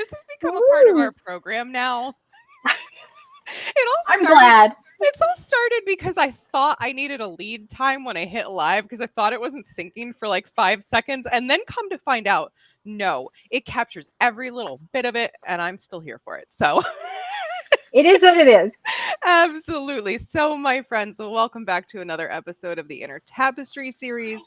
This has become a part of Woo! our program now. I'm glad. It's all started because I thought I needed a lead time when I hit live because I thought it wasn't syncing for like 5 seconds. And then come to find out, no, it captures every little bit of it. And I'm still here for it. So It is what it is. absolutely. So, my friends, welcome back to another episode of the Inner Tapestry Series,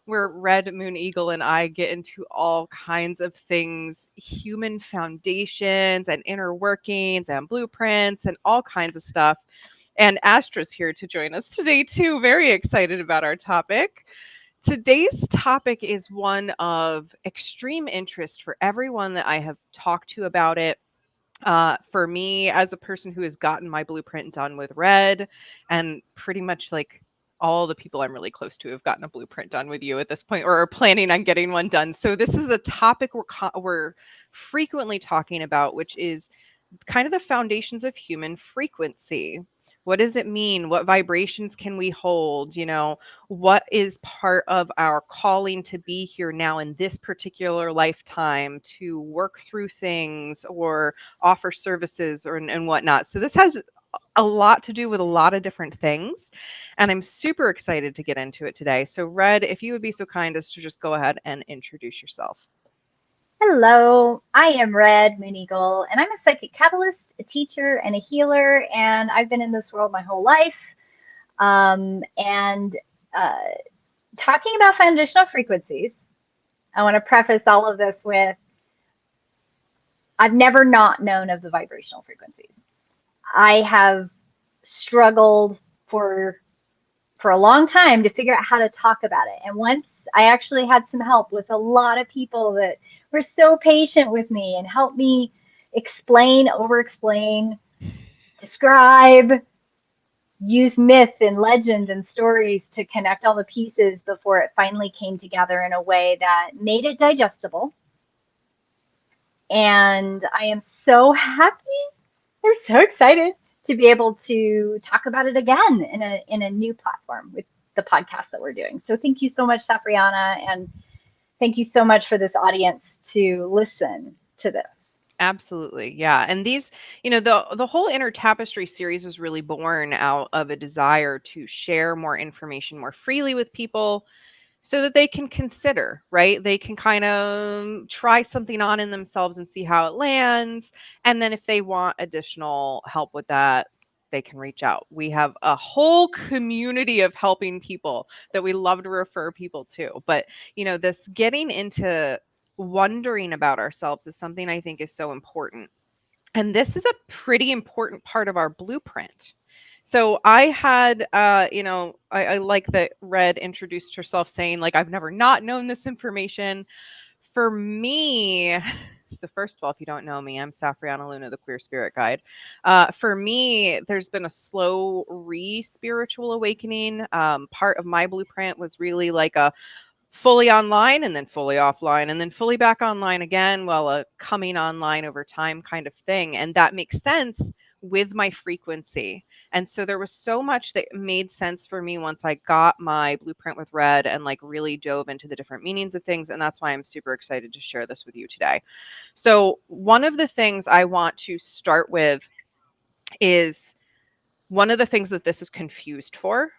where Red MoonEagle and I get into all kinds of things, human foundations and inner workings and blueprints and all kinds of stuff. And Astra's here to join us today, too. Very excited about our topic. Today's topic is one of extreme interest for everyone that I have talked to about it. For me, as a person who has gotten my blueprint done with Red, and pretty much like all the people I'm really close to have gotten a blueprint done with you at this point, or are planning on getting one done. So this is a topic we're frequently talking about, which is kind of the foundations of human frequency. What does it mean? What vibrations can we hold? What is part of our calling to be here now in this particular lifetime to work through things or offer services and whatnot. So this has a lot to do with a lot of different things. And I'm super excited to get into it today. So Red, if you would be so kind as to just go ahead and introduce yourself. Hello, I am Red MoonEagle, and I'm a psychic catalyst, a teacher, and a healer. And I've been in this world my whole life. And talking about foundational frequencies, I want to preface all of this with I've never not known of the vibrational frequencies. I have struggled for a long time to figure out how to talk about it. And once I actually had some help with a lot of people that were so patient with me and helped me explain, over explain, describe, use myth and legend and stories to connect all the pieces before it finally came together in a way that made it digestible. And I am so happy. I'm so excited to be able to talk about it again in a new platform with the podcast that we're doing. So thank you so much, Safrianna, and thank you so much for this audience to listen to this. Absolutely. Yeah. And these, the whole Inner Tapestry series was really born out of a desire to share more information more freely with people so that they can consider, right? They can kind of try something on in themselves and see how it lands. And then if they want additional help with that, they can reach out. We have a whole community of helping people that we love to refer people to. But, this getting into wondering about ourselves is something I think is so important. And this is a pretty important part of our blueprint. So I had, I like that Red introduced herself saying, like, I've never not known this information. For me, so first of all, if you don't know me, I'm Safrianna Luna, the Queer Spirit Guide. For me, there's been a slow spiritual awakening. Part of my blueprint was really like a fully online and then fully offline and then fully back online again, well, a coming online over time kind of thing. And that makes sense with my frequency. And so there was so much that made sense for me once I got my blueprint with Red and like really dove into the different meanings of things. And that's why I'm super excited to share this with you today. So one of the things I want to start with is one of the things that this is confused for,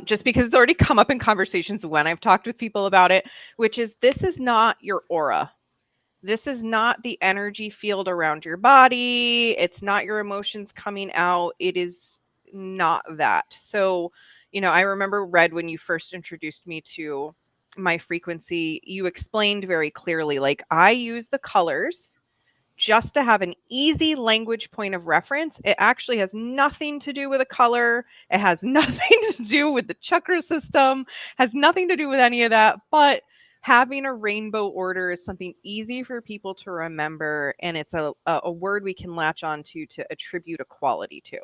just because it's already come up in conversations when I've talked with people about it, which is this is not your aura. This is not the energy field around your body. It's not your emotions coming out. It is not that. So, I remember, Red, when you first introduced me to my frequency, you explained very clearly, like, I use the colors just to have an easy language point of reference. It actually has nothing to do with a color. It has nothing to do with the chakra system, has nothing to do with any of that. But having a rainbow order is something easy for people to remember. And it's a word we can latch on to attribute a quality to.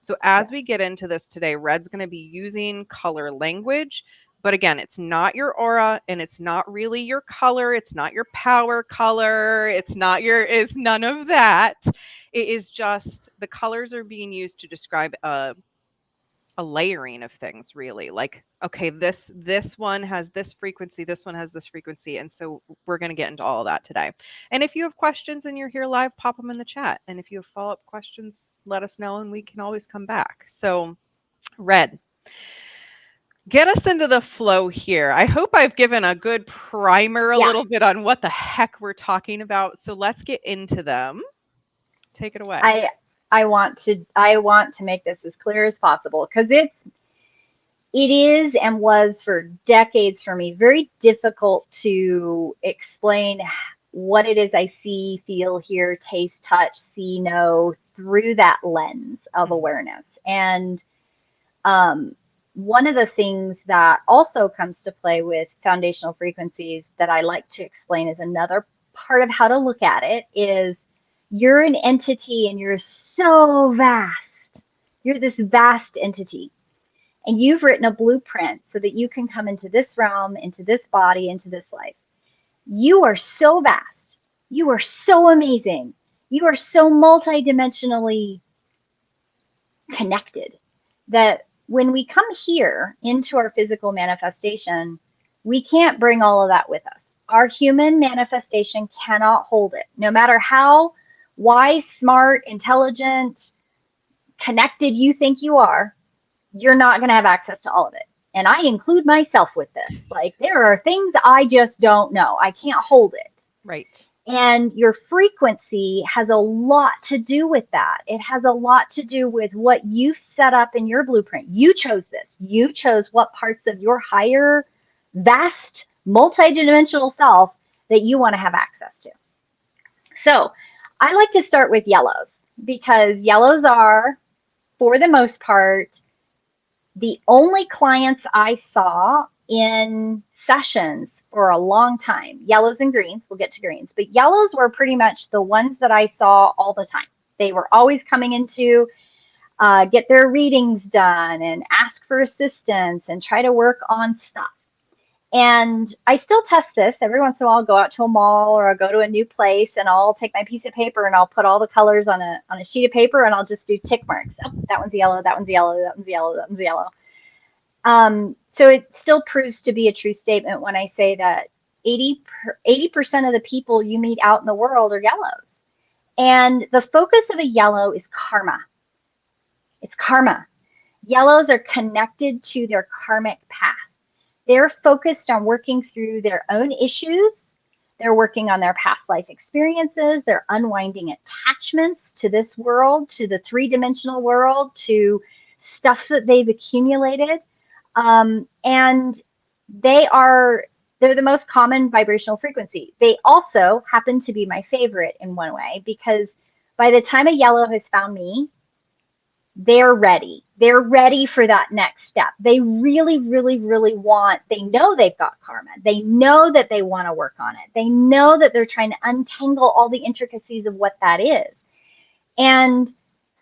So as Yes. we get into this today, Red's going to be using color language. But again, it's not your aura and it's not really your color. It's not your power color. It's none of that. It is just the colors are being used to describe a a layering of things, really. Like, okay, this one has this frequency, this one has this frequency, and so we're going to get into all of that today. And if you have questions and you're here live, pop them in the chat. And if you have follow-up questions, let us know and we can always come back. So, Red, get us into the flow here. I hope I've given a good primer a Yeah. little bit on what the heck we're talking about. So let's get into them. Take it away. I want to make this as clear as possible, because it is and was for decades for me very difficult to explain what it is I see, feel, hear, taste, touch, see, know through that lens of awareness. And one of the things that also comes to play with foundational frequencies that I like to explain as another part of how to look at it is, you're an entity and you're so vast. You're this vast entity. And you've written a blueprint so that you can come into this realm, into this body, into this life. You are so vast. You are so amazing. You are so multidimensionally connected that when we come here into our physical manifestation, we can't bring all of that with us. Our human manifestation cannot hold it. No matter how wise, smart, intelligent, connected you think you are, you're not going to have access to all of it. And I include myself with this. Like, there are things I just don't know. I can't hold it. Right. And your frequency has a lot to do with that. It has a lot to do with what you set up in your blueprint. You chose this. You chose what parts of your higher, vast, multidimensional self that you want to have access to. So I like to start with yellows, because yellows are, for the most part, the only clients I saw in sessions for a long time. Yellows and greens, we'll get to greens, but yellows were pretty much the ones that I saw all the time. They were always coming in to get their readings done and ask for assistance and try to work on stuff. And I still test this. Every once in a while, I'll go out to a mall or I'll go to a new place and I'll take my piece of paper and I'll put all the colors on a sheet of paper and I'll just do tick marks. Oh, that one's yellow, that one's yellow, that one's yellow, that one's yellow. So it still proves to be a true statement when I say that 80% of the people you meet out in the world are yellows. And the focus of a yellow is karma. It's karma. Yellows are connected to their karmic path. They're focused on working through their own issues. They're working on their past life experiences. They're unwinding attachments to this world, to the three-dimensional world, to stuff that they've accumulated. And they're the most common vibrational frequency. They also happen to be my favorite in one way, because by the time a yellow has found me, they're ready. They're ready for that next step. They really, really, really they know they've got karma. They know that they want to work on it. They know that they're trying to untangle all the intricacies of what that is. And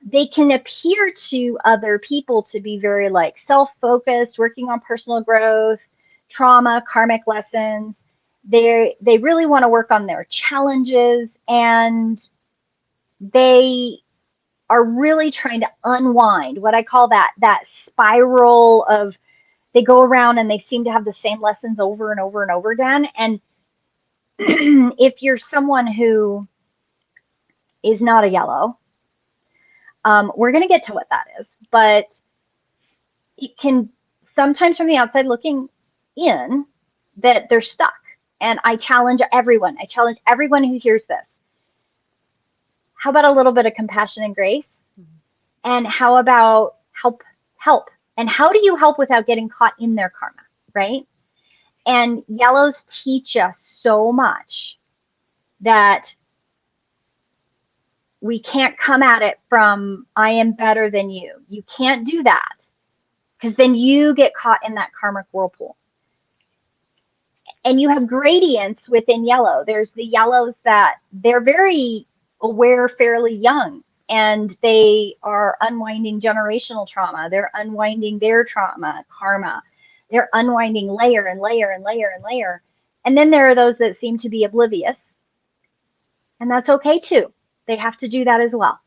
they can appear to other people to be very like self-focused, working on personal growth, trauma, karmic lessons. They really want to work on their challenges, and they are really trying to unwind what I call that spiral of, they go around and they seem to have the same lessons over and over and over again. And if you're someone who is not a yellow, we're going to get to what that is, but it can sometimes, from the outside looking in, that they're stuck. And I challenge everyone. I challenge everyone who hears this. How about a little bit of compassion and grace? And how about help? And how do you help without getting caught in their karma, right? And yellows teach us so much that we can't come at it from, I am better than you. You can't do that, because then you get caught in that karmic whirlpool. And you have gradients within yellow. There's the yellows that they're very aware fairly young, and they are unwinding generational trauma. They're unwinding their trauma, karma. They're unwinding layer and layer and layer and layer. And then there are those that seem to be oblivious. And that's okay too. They have to do that as well.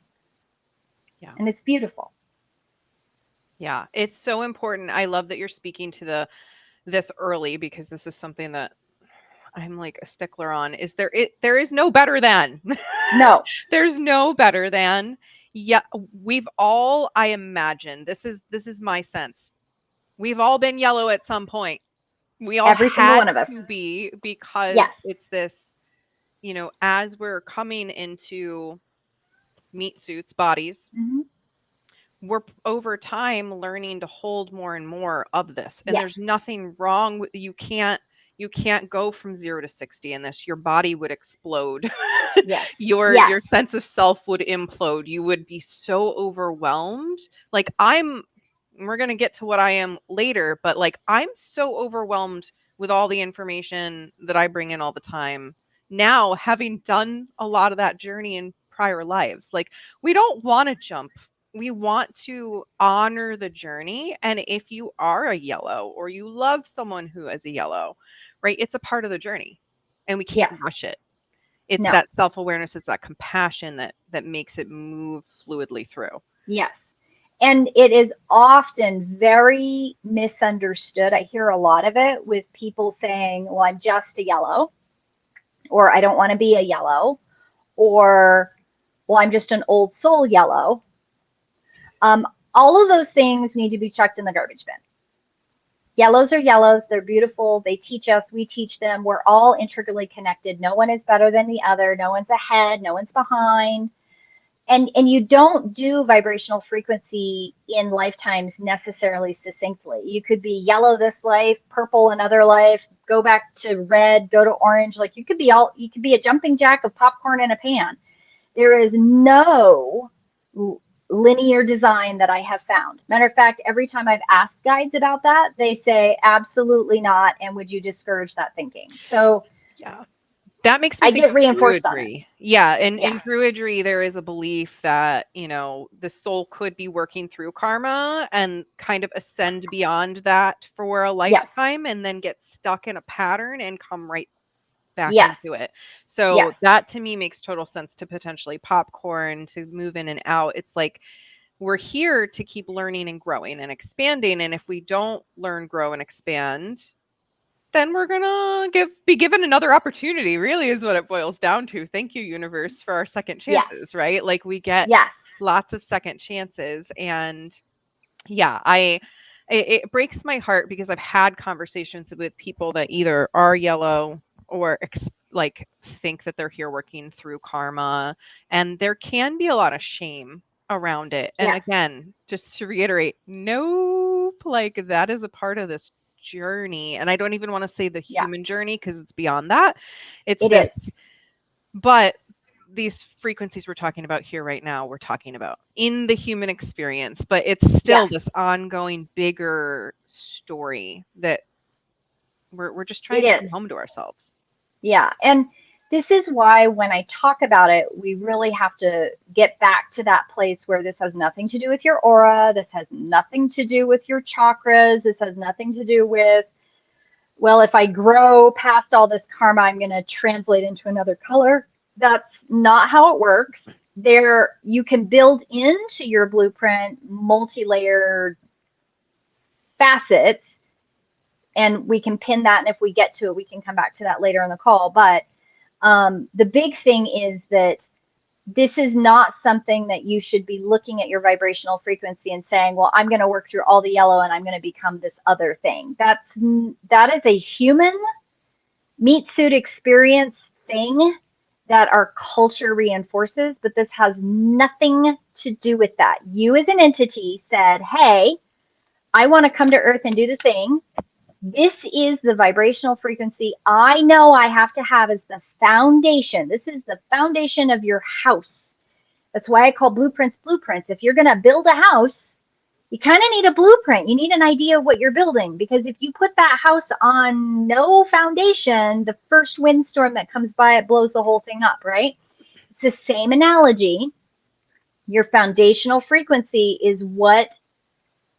Yeah. And it's beautiful. Yeah, it's so important. I love that you're speaking to this early because this is something that I'm like a stickler on. There is no better than. No. There's no better than. Yeah, we've all, I imagine, this is my sense. We've all been yellow at some point. We all Every single had one of us. to be because Yes. it's this, as we're coming into meat suits, bodies, Hmm. we're over time learning to hold more and more of this, and Yes. there's nothing wrong with you can't go from 0 to 60 in this. Your body would explode. Yes. Your Yes. sense of self would implode. You would be so overwhelmed. Like we're going to get to what I am later, but like I'm so overwhelmed with all the information that I bring in all the time now, having done a lot of that journey in prior lives. Like we don't want to jump, we want to honor the journey. And if you are a yellow or you love someone who is a yellow, right, it's a part of the journey and we can't Yes. rush it. It's No. that self-awareness, it's that compassion that makes it move fluidly through. Yes. And it is often very misunderstood. I hear a lot of it with people saying, well, I'm just a yellow, or I don't want to be a yellow, or, well, I'm just an old soul yellow. Um, all of those things need to be chucked in the garbage bin. Yellows are yellows. They're beautiful. They teach us. We teach them. We're all intricately connected. No one is better than the other. No one's ahead. No one's behind. And you don't do vibrational frequency in lifetimes necessarily succinctly. You could be yellow this life, purple another life, go back to red, go to orange. Like you could be a jumping jack of popcorn in a pan. There is no linear design that I have found. Matter of fact, every time I've asked guides about that, they say absolutely not. And would you discourage that thinking? So Yeah. That makes me I think get of reinforced on it. druidry. Yeah, in Yeah. druidry, there is a belief that, the soul could be working through karma and kind of ascend beyond that for a Yes. lifetime and then get stuck in a pattern and come right back Yes. into it. So Yes. that to me makes total sense to potentially popcorn, to move in and out. It's like we're here to keep learning and growing and expanding. And if we don't learn, grow, and expand, then we're gonna be given another opportunity, really is what it boils down to. Thank you, universe, for our second Yes. chances, right? Like we get Yes. lots of second chances. And yeah, it breaks my heart because I've had conversations with people that either are yellow or like think that they're here working through karma, and there can be a lot of shame around it. And Yes. again, just to reiterate, nope, like that is a part of this journey. And I don't even want to say the Yeah. human journey because it's beyond that. It's It this, is. but these frequencies we're talking about here right now, we're talking about in the human experience, but it's still Yes. this ongoing bigger story that we're just It trying to come is. home to ourselves. Yeah. And this is why when I talk about it, we really have to get back to that place where this has nothing to do with your aura. This has nothing to do with your chakras. This has nothing to do with, well, if I grow past all this karma, I'm going to translate into another color. That's not how it works. There, you can build into your blueprint multi-layered facets, and we can pin that. And if we get to it, we can come back to that later in the call. But the big thing is that this is not something that you should be looking at your vibrational frequency and saying, well, I'm going to work through all the yellow and I'm going to become this other thing. That is a human meat suit experience thing that our culture reinforces, but this has nothing to do with that. You as an entity said, hey, I want to come to earth and do the thing. This is the vibrational frequency I know I have to have as the foundation. This is the foundation of your house. That's why I call blueprints blueprints. If you're going to build a house, you kind of need a blueprint. You need an idea of what you're building, because if you put that house on no foundation, the first windstorm that comes by, it blows the whole thing up, right? It's the same analogy. Your foundational frequency is what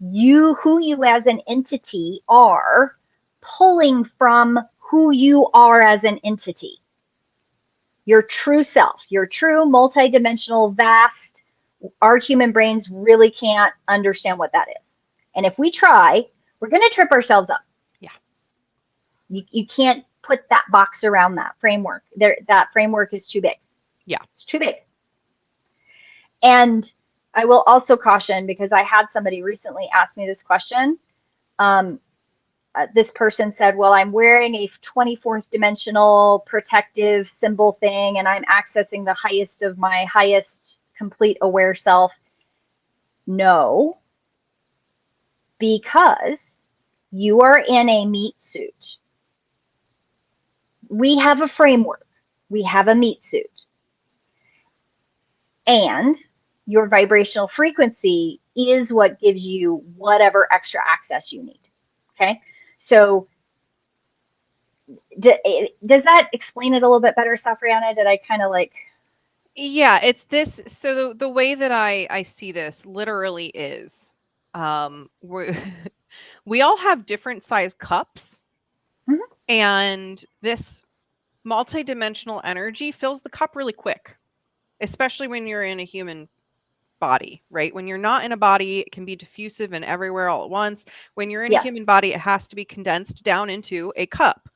who you as an entity are, pulling from who you are as an entity. Your true self, your true multidimensional, vast, our human brains really can't understand what that is. And if we try, we're going to trip ourselves up. Yeah. You can't put that box around that framework. That framework is too big. Yeah. It's too big. And I will also caution, because I had somebody recently ask me this question. This person said, well, I'm wearing a 24th dimensional protective symbol thing, and I'm accessing the highest of my highest complete aware self. No, because you are in a meat suit. We have a framework. We have a meat suit. And your vibrational frequency is what gives you whatever extra access you need. Okay. So does that explain it a little bit better, Safrianna? Did I kind of like... Yeah, it's this. So the way that I see this literally is, we we all have different size cups, Mhm. and this multidimensional energy fills the cup really quick, especially when you're in a human body, right? When you're not in a body, it can be diffusive and everywhere all at once. When you're in a Yes. human body, it has to be condensed down into a cup.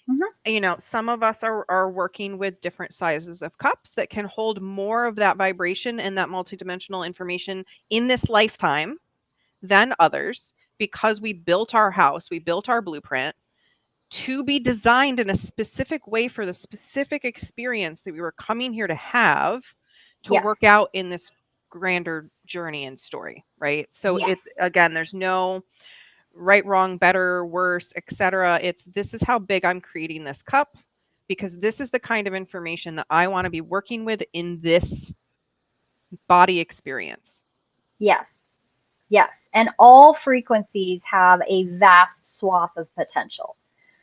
Mhm. Some of us are working with different sizes of cups that can hold more of that vibration and that multidimensional information in this lifetime than others, because we built our house, we built our blueprint to be designed in a specific way for the specific experience that we were coming here to have, to Yes. work out in this grander journey and story, right? So Yes. it's, again, there's no right, wrong, better, worse, etc. It's, this is how big I'm creating this cup, because this is the kind of information that I want to be working with in this body experience. Yes. Yes. And all frequencies have a vast swath of potential.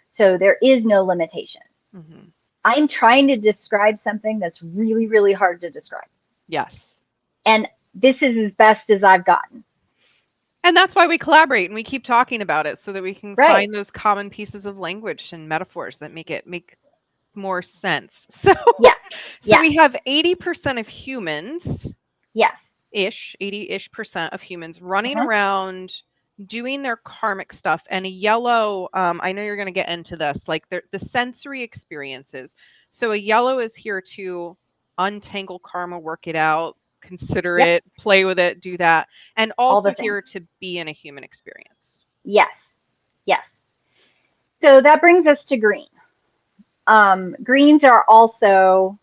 So there is no limitation. Mm-hmm. I'm trying to describe something that's really, really hard to describe. Yes. And this is as best as I've gotten. And that's why we collaborate and we keep talking about it, so that we can Right. find those common pieces of language and metaphors that make more sense. So Yes. so Yes. we have 80% of humans, Yes. 80-ish% of humans running Uh-huh. around doing their karmic stuff. And a yellow, I know you're going to get into this, like the sensory experiences. So a yellow is here to untangle karma, work it out, consider Yep. it, play with it, do that. And All also the things. here to be in a human experience. Yes. Yes. So that brings us to green. Greens are also,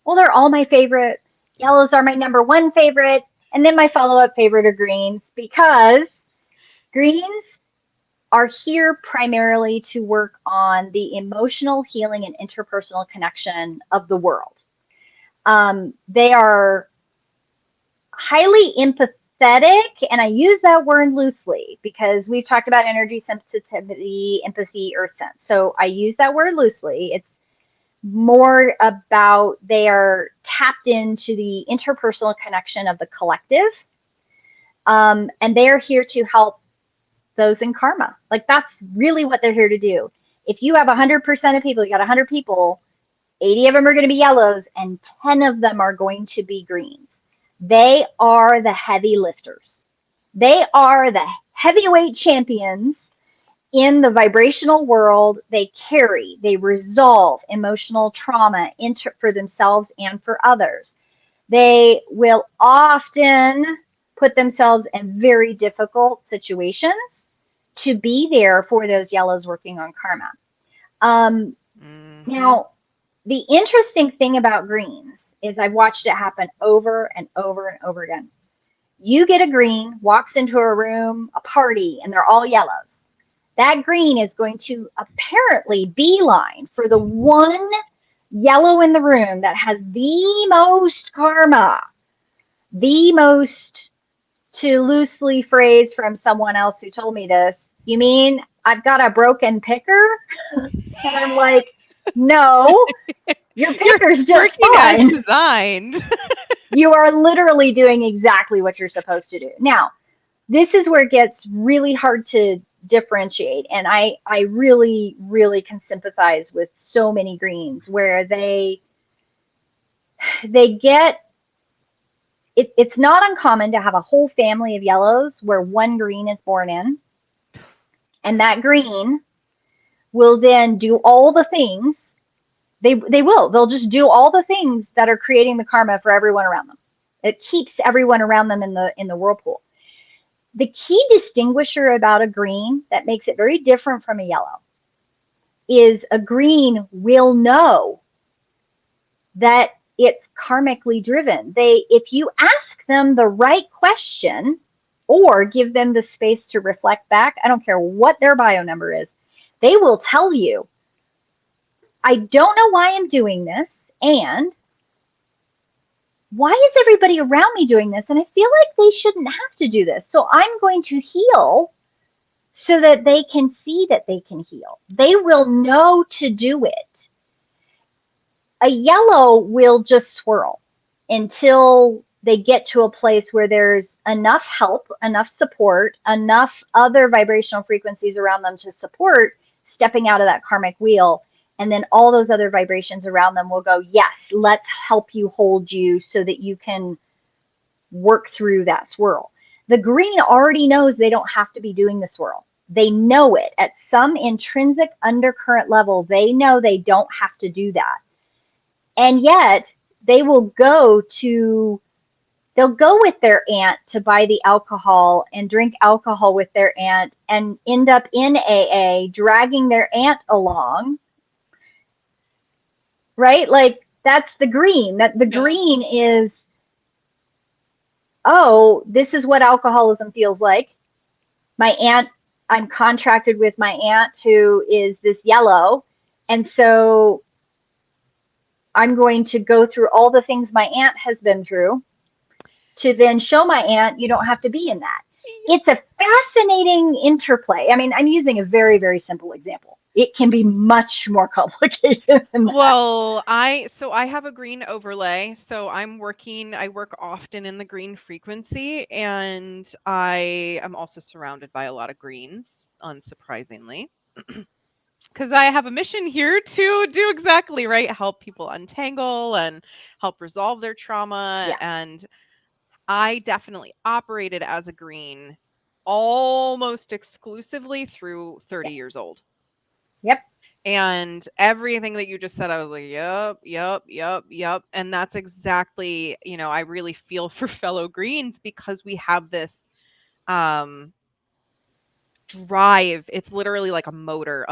well, they're all my favorite. Yellows are my number one favorite. And then my follow-up favorite are greens, because greens are here primarily to work on the emotional healing and interpersonal connection of the world. They are highly empathetic, and I use that word loosely because we've talked about energy sensitivity, empathy, earth sense. So I use that word loosely. It's more about they are tapped into the interpersonal connection of the collective. And they are here to help those in karma. Like, that's really what they're here to do. If you have 100% of people, you got 100 people, 80 of them are going to be yellows and 10 of them are going to be greens. They are the heavy lifters. They are the heavyweight champions in the vibrational world. They carry, they resolve emotional trauma for themselves and for others. They will often put themselves in very difficult situations to be there for those yellows working on karma. Mm-hmm. Now, the interesting thing about greens is I've watched it happen over and over and over again. You get a green, walks into a room, a party, and they're all yellows. That green is going to apparently beeline for the one yellow in the room that has the most karma, the most, to loosely phrase from someone else who told me this, you mean I've got a broken picker? And I'm like, no, your You're picker's just working as fine. designed. You are literally doing exactly what you're supposed to do. Now, this is where it gets really hard to differentiate. And I really, really can sympathize with so many greens where they get it's not uncommon to have a whole family of yellows where one green is born in, and that green will then do all the things. They'll just do all the things that are creating the karma for everyone around them. It keeps everyone around them in the whirlpool. The key distinguisher about a green that makes it very different from a yellow is a green will know that it's karmically driven. If you ask them the right question or give them the space to reflect back, I don't care what their bio number is, they will tell you, I don't know why I'm doing this, and why is everybody around me doing this? And I feel like they shouldn't have to do this. So I'm going to heal so that they can see that they can heal. They will know to do it. A yellow will just swirl until they get to a place where there's enough help, enough support, enough other vibrational frequencies around them to support stepping out of that karmic wheel. And then all those other vibrations around them will go, yes, let's help you, hold you so that you can work through that swirl. The green already knows they don't have to be doing the swirl. They know it at some intrinsic undercurrent level. They know they don't have to do that. And yet they will go with their aunt to buy the alcohol and drink alcohol with their aunt and end up in AA, dragging their aunt along. Right? Like, that's the green. That the green is, oh, this is what alcoholism feels like. My aunt, I'm contracted with my aunt who is this yellow. And so I'm going to go through all the things my aunt has been through to then show my aunt you don't have to be in that. It's a fascinating interplay. I mean, I'm using a very, very simple example. It can be much more complicated than that. Well, I have a green overlay. So I work often in the green frequency, and I am also surrounded by a lot of greens, unsurprisingly. Because I have a mission here to do exactly right, help people untangle and help resolve their trauma. Yeah. And I definitely operated as a green almost exclusively through 30 Yes. years old. Yep. And everything that you just said, I was like, yep, yep, yep, yep. And that's exactly, I really feel for fellow greens because we have this drive. It's literally like a motor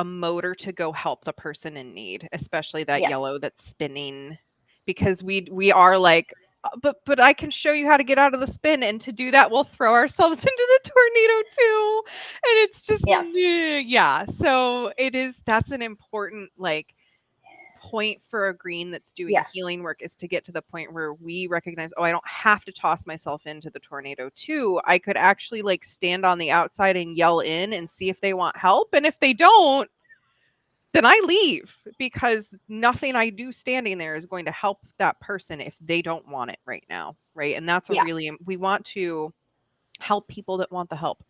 to go help the person in need, especially that Yes. yellow that's spinning, because we are like, but I can show you how to get out of the spin, and to do that we'll throw ourselves into the tornado too. And it's just, Yes. yeah, so that's an important point for a green that's doing Yes. healing work, is to get to the point where we recognize, oh, I don't have to toss myself into the tornado too. I could actually stand on the outside and yell in and see if they want help. And if they don't, then I leave, because nothing I do standing there is going to help that person if they don't want it right now. Right. And that's Yeah. we want to help people that want the help.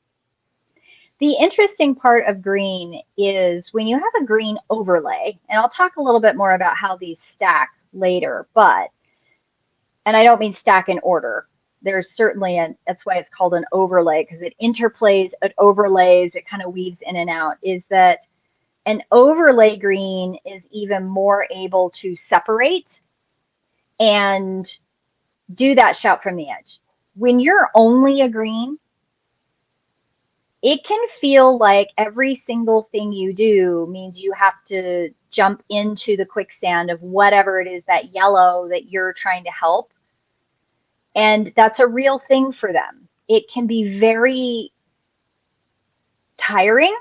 The interesting part of green is when you have a green overlay, and I'll talk a little bit more about how these stack later, and I don't mean stack in order. There's certainly that's why it's called an overlay, because it interplays, it overlays, it kind of weaves in and out, is that an overlay green is even more able to separate and do that shout from the edge. When you're only a green, it can feel like every single thing you do means you have to jump into the quicksand of whatever it is, that yellow that you're trying to help. And that's a real thing for them. It can be very tiring,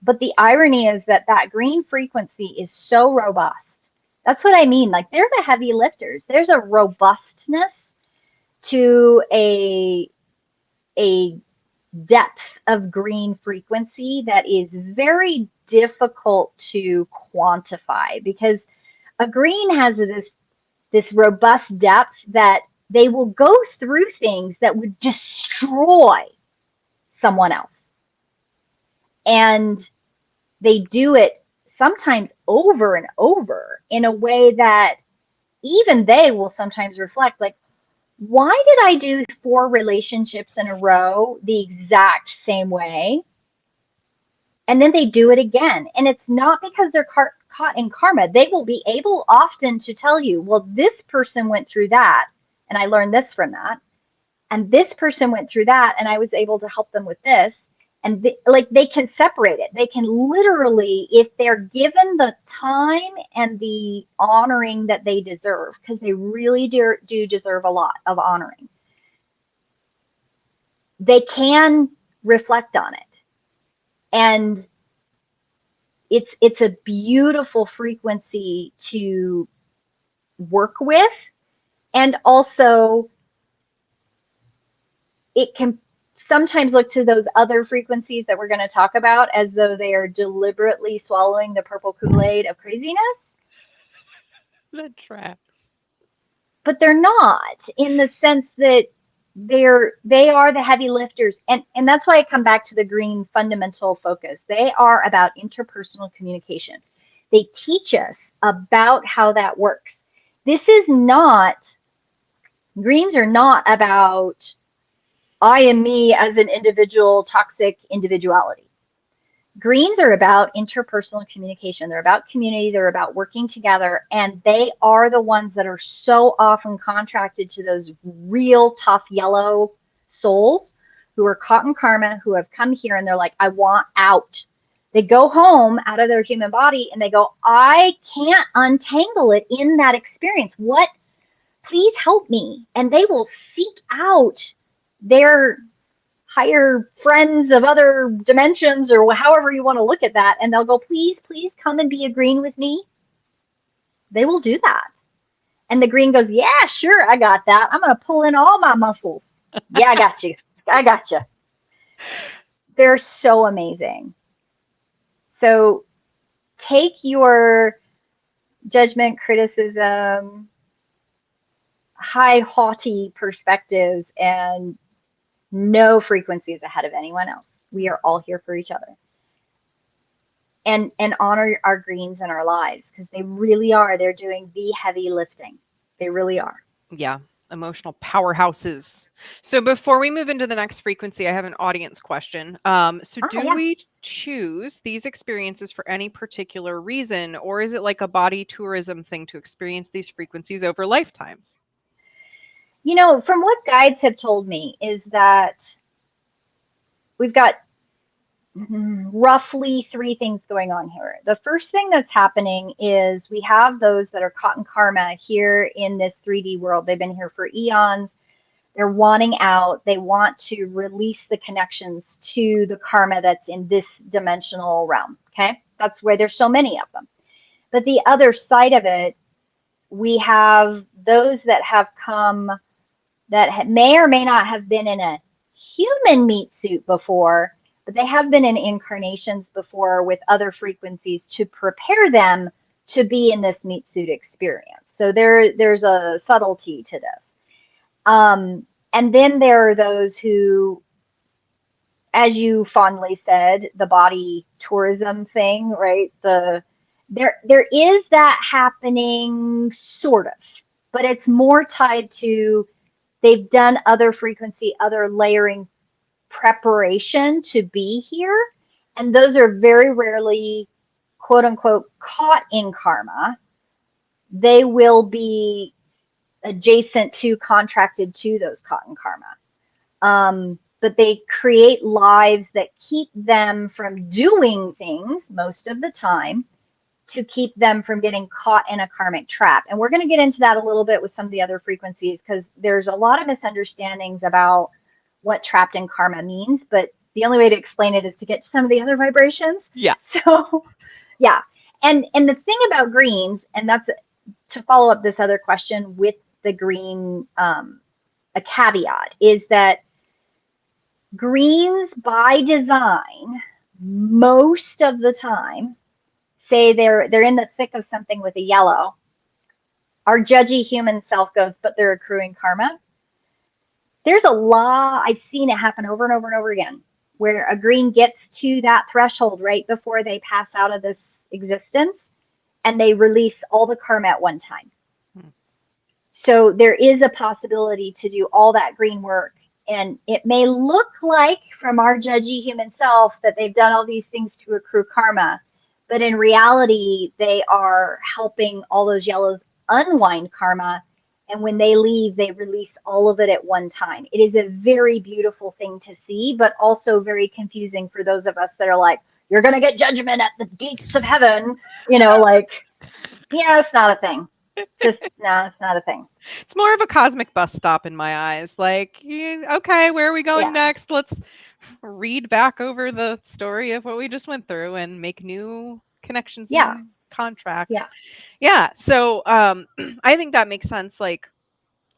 but the irony is that green frequency is so robust. That's what I mean. Like, they're the heavy lifters. There's a robustness to a depth of green frequency that is very difficult to quantify, because a green has this robust depth that they will go through things that would destroy someone else, and they do it sometimes over and over in a way that even they will sometimes reflect like, Why did I do 4 relationships in a row the exact same way? And then they do it again. And it's not because they're caught in karma. They will be able often to tell you, well, this person went through that, and I learned this from that. And this person went through that, and I was able to help them with this. And like they can separate it. They can literally, if they're given the time and the honoring that they deserve, because they really do deserve a lot of honoring, they can reflect on it. And it's a beautiful frequency to work with, and also it can sometimes look to those other frequencies that we're going to talk about as though they are deliberately swallowing the purple Kool-Aid of craziness, That tracks. but they're not, in the sense that they are the heavy lifters. And that's why I come back to the green fundamental focus. They are about interpersonal communication. They teach us about how that works. This is not, greens are not about I am me as an individual, toxic individuality. Greens are about interpersonal communication. They're about community. They're about working together. And they are the ones that are so often contracted to those real tough yellow souls who are caught in karma, who have come here and they're like, I want out. They go home out of their human body and they go, I can't untangle it in that experience. What? Please help me. And they will seek out their higher friends of other dimensions, or however you want to look at that, and they'll go, please, please come and be a green with me. They will do that. And the green goes, yeah, sure, I got that. I'm going to pull in all my muscles. Yeah, I got you. I got you. They're so amazing. So take your judgment, criticism, high haughty perspectives, and no frequencies ahead of anyone else. We are all here for each other. And honor our greens in our lives, because they really are. They're doing the heavy lifting. They really are. Yeah, emotional powerhouses. So before we move into the next frequency, I have an audience question. So Ah, do yeah. we choose these experiences for any particular reason, or is it like a body tourism thing to experience these frequencies over lifetimes? From what guides have told me is that we've got roughly 3 things going on here. The first thing that's happening is we have those that are caught in karma here in this 3D world. They've been here for eons. They're wanting out. They want to release the connections to the karma that's in this dimensional realm. Okay. That's where there's so many of them. But the other side of it, we have those that have come that may or may not have been in a human meat suit before, but they have been in incarnations before with other frequencies to prepare them to be in this meat suit experience. So there's a subtlety to this. And then there are those who, as you fondly said, the body tourism thing, right? There is that happening, sort of, but it's more tied to they've done other frequency, other layering preparation to be here. And those are very rarely, quote unquote, caught in karma. They will be adjacent to, contracted to those caught in karma. But they create lives that keep them from doing things most of the time, to keep them from getting caught in a karmic trap. And we're going to get into that a little bit with some of the other frequencies, because there's a lot of misunderstandings about what trapped in karma means. But the only way to explain it is to get to some of the other vibrations. Yeah. So, yeah. And the thing about greens, and that's to follow up this other question with the green, a caveat, is that greens by design, most of the time, say they're in the thick of something with a yellow, our judgy human self goes, but they're accruing karma. There's a law, I've seen it happen over and over and over again, where a green gets to that threshold right before they pass out of this existence, and they release all the karma at one time. So there is a possibility to do all that green work. And it may look like from our judgy human self that they've done all these things to accrue karma, but in reality, they are helping all those yellows unwind karma. And when they leave, they release all of it at one time. It is a very beautiful thing to see, but also very confusing for those of us that are like, you're going to get judgment at the gates of heaven. Like, yeah, it's not a thing. Just, no, it's not a thing. It's more of a cosmic bus stop in my eyes. Like, okay, where are we going Yeah. next? Let's read back over the story of what we just went through and make new connections Yeah. and contracts. Yeah. Yeah. So I think that makes sense. Like,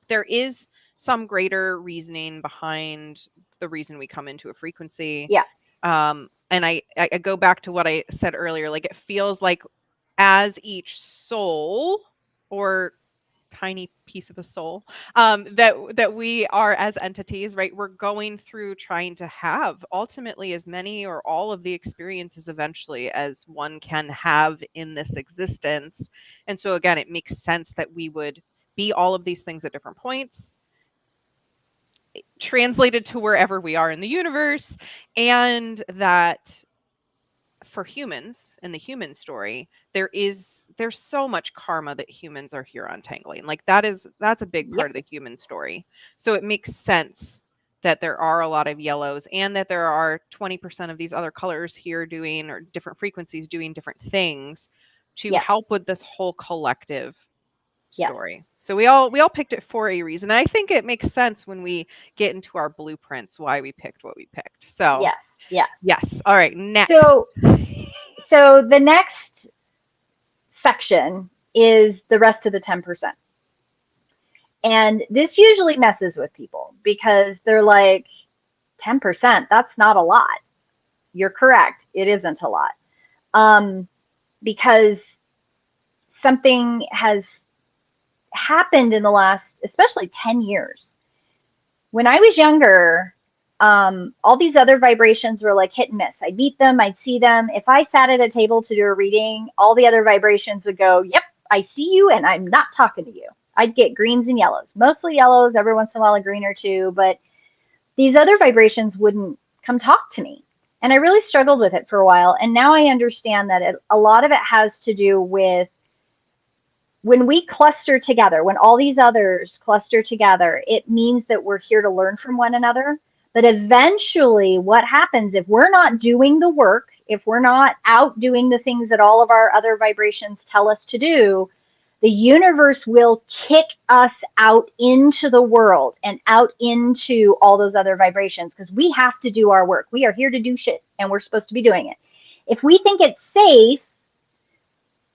there is some greater reasoning behind the reason we come into a frequency. Yeah. And I go back to what I said earlier. Like, it feels like as each soul or tiny piece of a soul that we are as entities, right, we're going through trying to have ultimately as many or all of the experiences eventually as one can have in this existence. And so again, it makes sense that we would be all of these things at different points, translated to wherever we are in the universe, and that for humans in the human story, there's so much karma that humans are here untangling. Like, that's a big part Yep. of the human story. So it makes sense that there are a lot of yellows and that there are 20% of these other colors here doing, or different frequencies doing different things to Yes. help with this whole collective Yes. story. So we all picked it for a reason. And I think it makes sense when we get into our blueprints why we picked what we picked. So, Yes. Yes. yes. All right, next. So, so the next section is the rest of the 10%. And this usually messes with people because they're like, 10%, that's not a lot. You're correct. It isn't a lot. Because something has happened in the last, especially 10 years. When I was younger, all these other vibrations were like hit and miss. I'd meet them, I'd see them. If I sat at a table to do a reading, all the other vibrations would go, yep, I see you, and I'm not talking to you. I'd get greens and yellows, mostly yellows, every once in a while a green or two, but these other vibrations wouldn't come talk to me. And I really struggled with it for a while. And now I understand that a lot of it has to do with when we cluster together, when all these others cluster together, it means that we're here to learn from one another. But eventually, what happens if we're not doing the work, if we're not out doing the things that all of our other vibrations tell us to do, the universe will kick us out into the world and out into all those other vibrations because we have to do our work. We are here to do shit and we're supposed to be doing it. If we think it's safe,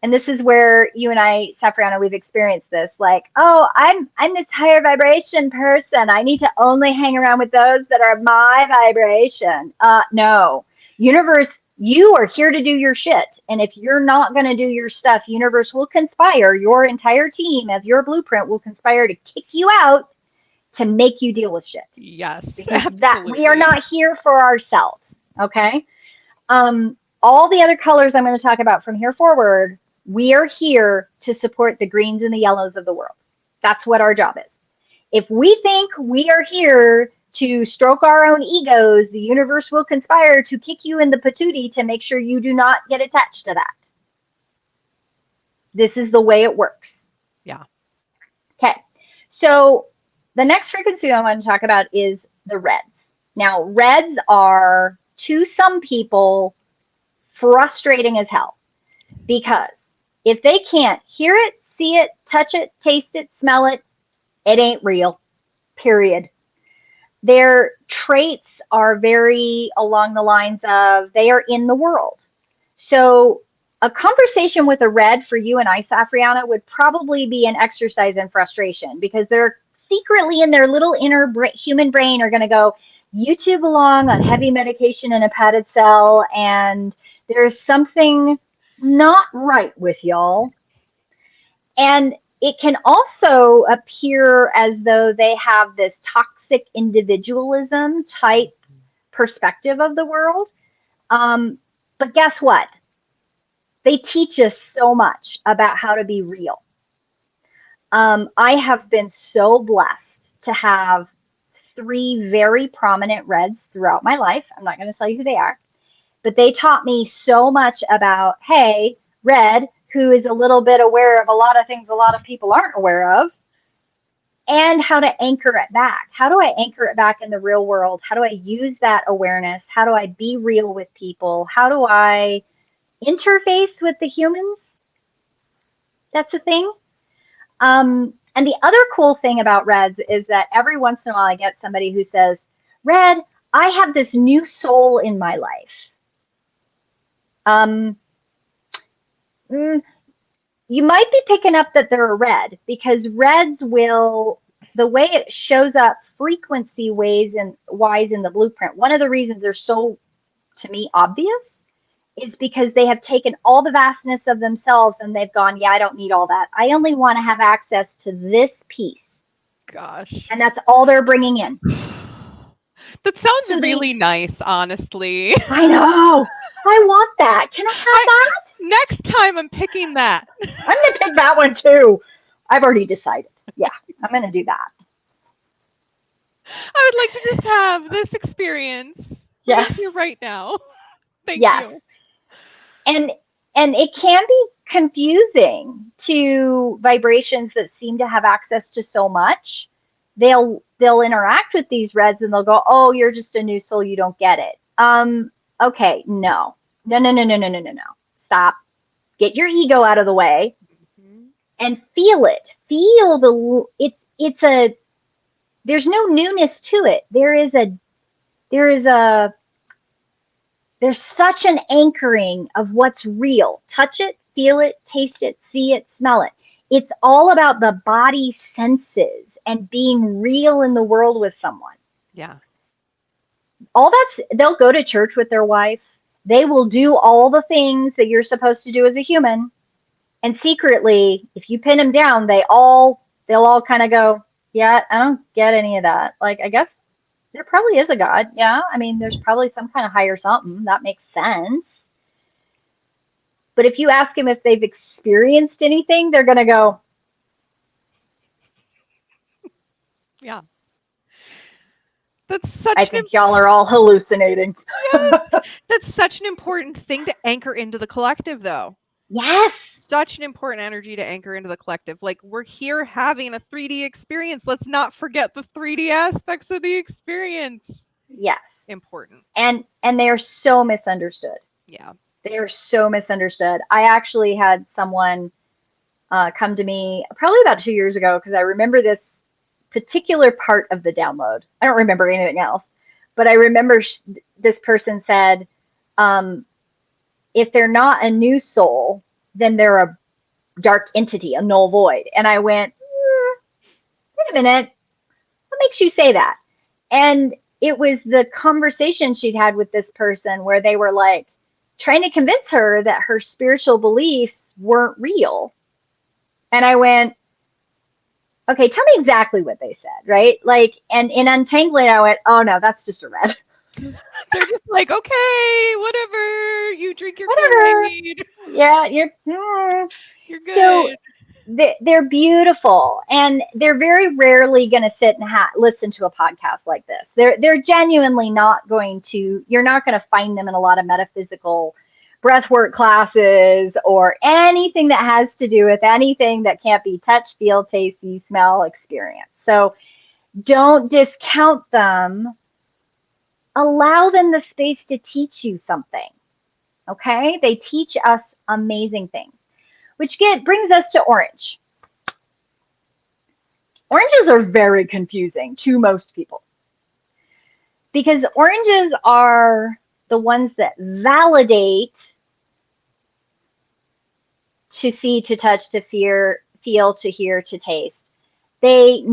and this is where you and I, Safrianna, we've experienced this. Like, oh, I'm this higher vibration person. I need to only hang around with those that are my vibration. No, universe, you are here to do your shit. And if you're not going to do your stuff, universe will conspire. Your entire team of your blueprint will conspire to kick you out to make you deal with shit. Yes, Because that we are absolutely. not here for ourselves. Okay. All the other colors I'm going to talk about from here forward, we are here to support the greens and the yellows of the world. That's what our job is. If we think we are here to stroke our own egos, the universe will conspire to kick you in the patootie to make sure you do not get attached to that. This is the way it works. Yeah. Okay. So the next frequency I want to talk about is the reds. Now, reds are, to some people, frustrating as hell because if they can't hear it, see it, touch it, taste it, smell it, it ain't real, period. Their traits are very along the lines of they are in the world. So a conversation with a red for you and I, Safrianna, would probably be an exercise in frustration because they're secretly in their little inner human brain are going to go, you two belong on heavy medication in a padded cell, and there's something not right with y'all. And it can also appear as though they have this toxic individualism type perspective of the world. But guess what? They teach us so much about how to be real. I have been so blessed to have three very prominent reds throughout my life. I'm not going to tell you who they are, but they taught me so much about, hey, red, who is a little bit aware of a lot of things a lot of people aren't aware of, and how to anchor it back. How do I anchor it back in the real world? How do I use that awareness? How do I be real with people? How do I interface with the humans? That's a thing. And the other cool thing about reds is that every once in a while I get somebody who says, Red, I have this new soul in my life. Um, mm, you might be picking up that they're a red because reds will, the way it shows up frequency ways and wise in the blueprint, one of the reasons they're so, to me, obvious is because they have taken all the vastness of themselves and they've gone, yeah, I don't need all that. I only want to have access to this piece. Gosh. And that's all they're bringing in. That sounds So they, really nice, honestly. I know, I want that. Can I have I that? next time I'm picking that. I'm going to pick that one too. I've already decided. Yeah, I'm going to do that. I would like to just have this experience right Yes, here, right now. Thank yes. you. And it can be confusing to vibrations that seem to have access to so much. They'll interact with these reds and they'll go, "Oh, you're just a new soul, you don't get it." Okay, no. No, no, no, no, no, no, no, no. Stop. Get your ego out of the way Mhm. and feel it. Feel it's a there's no newness to it. There is a there's such an anchoring of what's real. Touch it, feel it, taste it, see it, smell it. It's all about the body senses and being real in the world with someone. Yeah. All that's, they'll go to church with their wife. They will do all the things that you're supposed to do as a human. And secretly, if you pin them down, they'll all kind of go, yeah, I don't get any of that. Like, I guess there probably is a God. Yeah. I mean, there's probably some kind of higher something. That makes sense. But if you ask them if they've experienced anything, they're going to go, Yeah. That's such I an think y'all are all hallucinating. yes. That's such an important thing to anchor into the collective though. Yes. Such an important energy to anchor into the collective. Like we're here having a 3D experience. Let's not forget the 3D aspects of the experience. Yes. Important. And they are so misunderstood. Yeah. They are so misunderstood. I actually had someone come to me probably about 2 years ago because I remember this particular part of the download. I don't remember anything else, but I remember this person said, um, if they're not a new soul, then they're a dark entity, a null void. And I went, wait a minute, what makes you say that? And it was the conversation she'd had with this person where they were like trying to convince her that her spiritual beliefs weren't real. And I went, okay, tell me exactly what they said, right? Like, and in untangling, I went, oh no, that's just a red. They're just like, okay, whatever. You drink your Whatever. Kool-Aid. Yeah, You're so good. they're beautiful, and they're very rarely going to sit and listen to a podcast like this. They're genuinely not going to. You're not going to find them in a lot of metaphysical breathwork classes or anything that has to do with anything that can't be touch, feel, taste, see, smell, experience. So don't discount them. Allow them the space to teach you something. Okay, they teach us amazing things, which brings us to orange. Oranges are very confusing to most people because oranges are the ones that validate to see, to touch, to feel, to hear, to taste. They,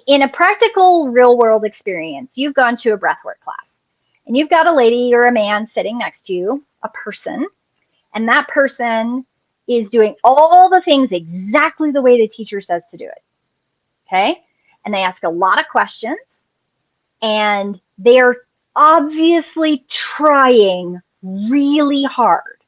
in a practical real world experience, you've gone to a breathwork class and you've got a lady or a man sitting next to you, a person, and that person is doing all the things exactly the way the teacher says to do it. Okay? And they ask a lot of questions and they're obviously trying really hard.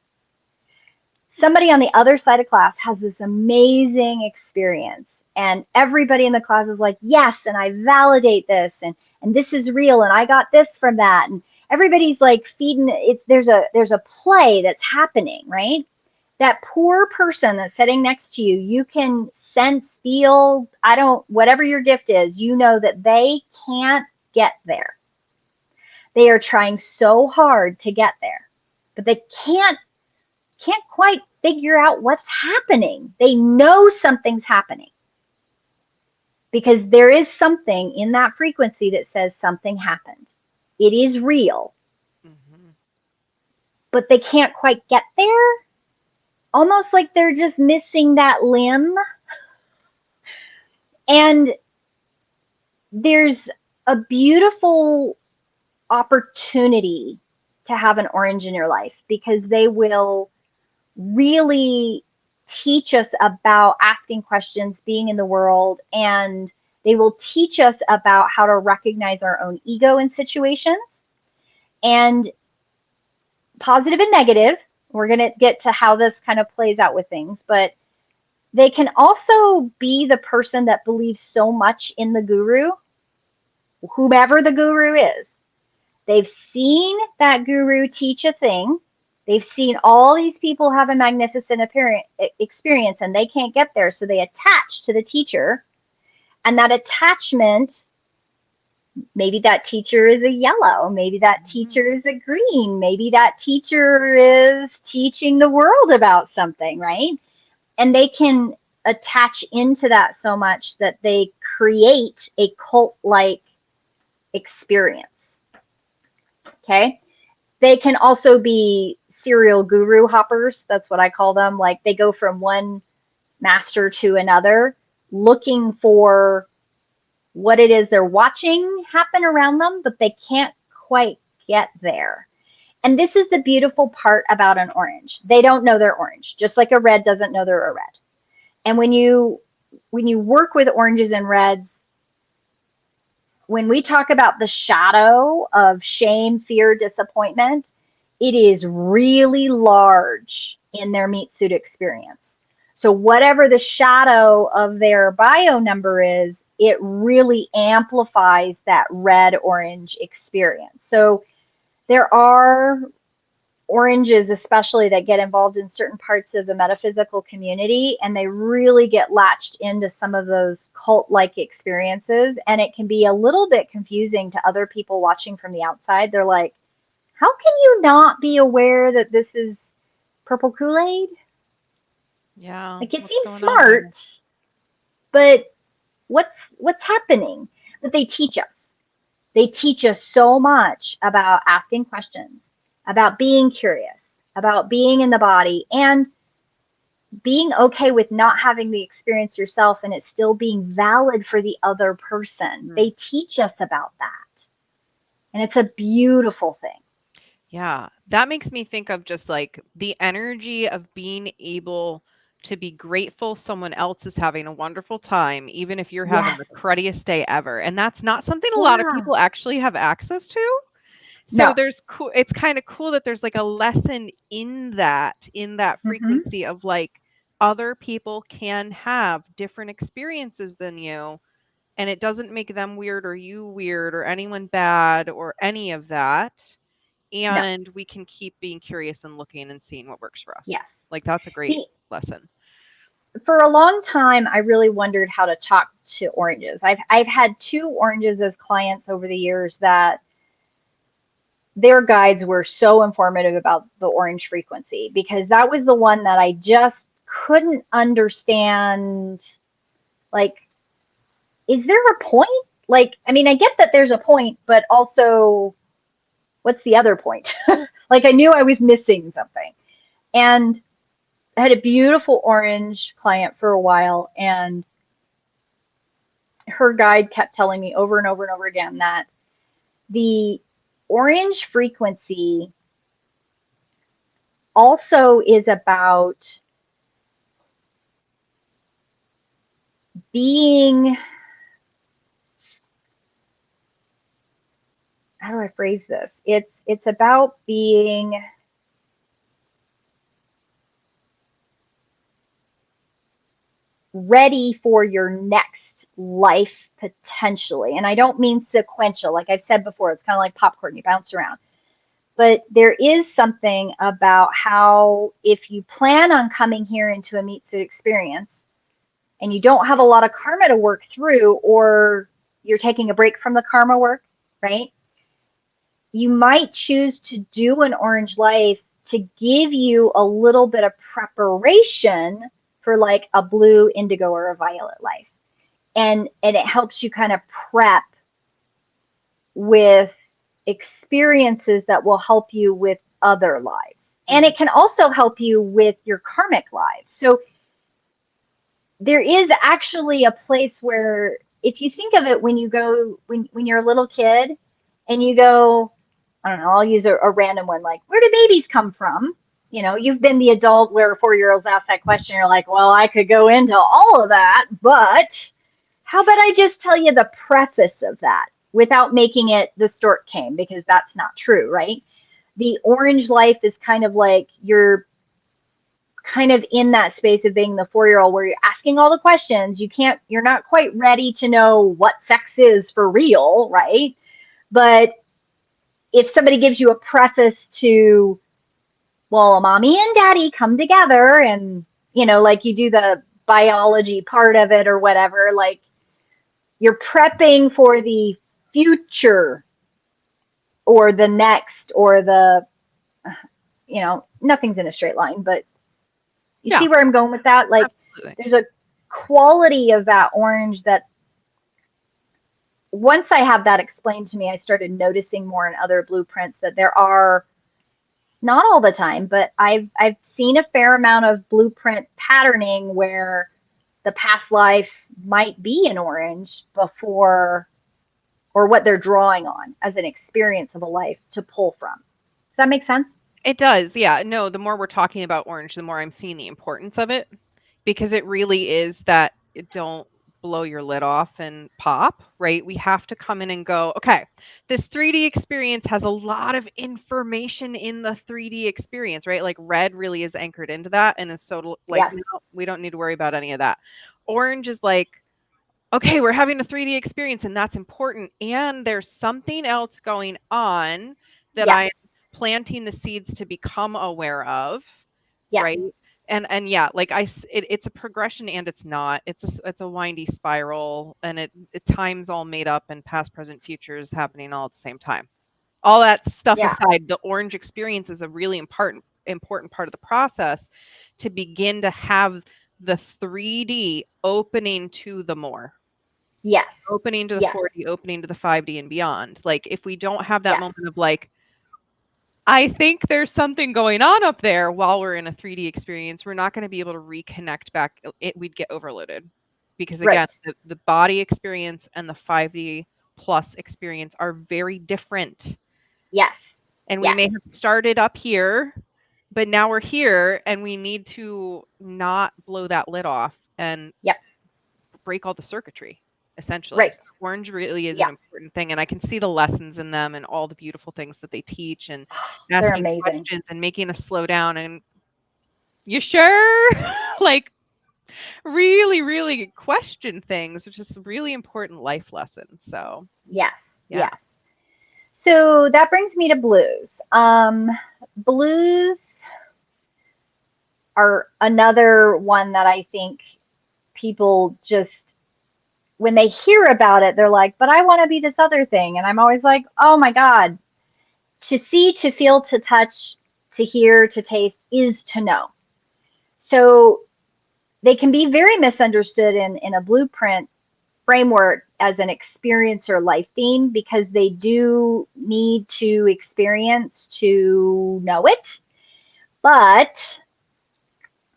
somebody on the other side of class has this amazing experience, and everybody in the class is like, yes, and I validate this, and this is real, and I got this from that, and everybody's like feeding it. There's a play that's happening, right? That poor person that's sitting next to you, you can sense, feel, I don't, whatever your gift is, you know that they can't get there. They are trying so hard to get there, but they can't quite figure out what's happening. They know something's happening because there is something in that frequency that says something happened. It is real, Mm-hmm. but they can't quite get there. Almost like they're just missing that limb. And there's a beautiful opportunity to have an orange in your life because they will really teach us about asking questions, being in the world, and they will teach us about how to recognize our own ego in situations, and positive and negative. We're going to get to how this kind of plays out with things, but they can also be the person that believes so much in the guru, whomever the guru is. They've seen that guru teach a thing. They've seen all these people have a magnificent experience and they can't get there. So they attach to the teacher. And that attachment, maybe that teacher is a yellow. Maybe that Mm-hmm. teacher is a green. Maybe that teacher is teaching the world about something, right? And they can attach into that so much that they create a cult like experience. Okay. They can also be serial guru hoppers. That's what I call them. Like they go from one master to another looking for what it is they're watching happen around them, but they can't quite get there. And this is the beautiful part about an orange. They don't know they're orange, just like a red doesn't know they're a red. And when you work with oranges and reds, when we talk about the shadow of shame, fear, disappointment, it is really large in their meat suit experience. So whatever the shadow of their bio number is, it really amplifies that red orange experience. So there are oranges especially that get involved in certain parts of the metaphysical community and they really get latched into some of those cult like experiences, and it can be a little bit confusing to other people watching from the outside. They're like, how can you not be aware that this is purple Kool-Aid? Yeah. Like, it What's seems going on there? smart, but what's happening? But they teach us. They teach us so much about asking questions, about being curious, about being in the body, and being okay with not having the experience yourself and it still being valid for the other person. Mm. They teach us about that. And it's a beautiful thing. Yeah. That makes me think of just like the energy of being able to be grateful someone else is having a wonderful time, even if you're having Yes. the cruddiest day ever. And that's not something a lot of Yeah. people actually have access to. So No. there's cool it's kind of cool that there's like a lesson in that Mm-hmm. frequency of like other people can have different experiences than you, and it doesn't make them weird or you weird or anyone bad or any of that. No. And we can keep being curious and looking and seeing what works for us. Yes. Like that's a great See, lesson. for a long time, I really wondered how to talk to oranges. I've had two oranges as clients over the years that their guides were so informative about the orange frequency because that was the one that I just couldn't understand. Like, is there a point? Like, I mean, I get that there's a point, but also, what's the other point? Like, I knew I was missing something. And I had a beautiful orange client for a while, and her guide kept telling me over and over and over again that the orange frequency also is about being, how do I phrase this? It's about being ready for your next life potentially. And I don't mean sequential. Like I've said before, it's kind of like popcorn, you bounce around. But there is something about how if you plan on coming here into a meat suit experience and you don't have a lot of karma to work through, or you're taking a break from the karma work, right? You might choose to do an orange life to give you a little bit of preparation for like a blue, indigo, or a violet life. And it helps you kind of prep with experiences that will help you with other lives. And it can also help you with your karmic lives. So there is actually a place where, if you think of it, when you go, when you're a little kid and you go, I don't know, I'll use a random one, like, where do babies come from? You know, you've been the adult where 4-year-olds ask that question. You're like, well, I could go into all of that, but how about I just tell you the preface of that without making it the stork came, because that's not true, right? The orange life is kind of like you're kind of in that space of being the 4-year-old where you're asking all the questions. You're not quite ready to know what sex is for real, right? But if somebody gives you a preface to, well, mommy and daddy come together and, you know, like you do the biology part of it or whatever, like you're prepping for the future or the next or the, you know, nothing's in a straight line, but you see where I'm going with that? Like, absolutely. There's a quality of that orange that once I have that explained to me, I started noticing more in other blueprints that there are, not all the time, but I've seen a fair amount of blueprint patterning where the past life might be an orange before, or what they're drawing on as an experience of a life to pull from. Does that make sense? It does. Yeah. No, the more we're talking about orange, the more I'm seeing the importance of it, because it really is that don't blow your lid off and pop, right? We have to come in and go, okay, this 3D experience has a lot of information in the 3D experience, right? Like red really is anchored into that and is so like, yes. No, we don't need to worry about any of that. Orange is like, okay, we're having a 3D experience and that's important. And there's something else going on that I'm planting the seeds to become aware of, right? And yeah, like it's a progression and it's not. It's a windy spiral, and it time's all made up and past, present, future is happening all at the same time. All that stuff aside, the orange experience is a really important part of the process to begin to have the 3D opening to the more. Yes. Opening to the 4D, opening to the 5D and beyond. Like if we don't have that moment of like, I think there's something going on up there while we're in a 3D experience, we're not going to be able to reconnect back. We'd get overloaded because again, the body experience and the 5D plus experience are very different. Yes. And we may have started up here, but now we're here and we need to not blow that lid off and break all the circuitry. Essentially, right. So orange really is an important thing, and I can see the lessons in them and all the beautiful things that they teach, and asking questions and making us slow down. And you sure, like, really, really question things, which is a really important life lesson. So yes. So that brings me to blues. Blues are another one that I think people just, when they hear about it, they're like, but I want to be this other thing. And I'm always like, oh my God, to see, to feel, to touch, to hear, to taste is to know. So they can be very misunderstood in a blueprint framework as an experience or life theme, because they do need to experience to know it. But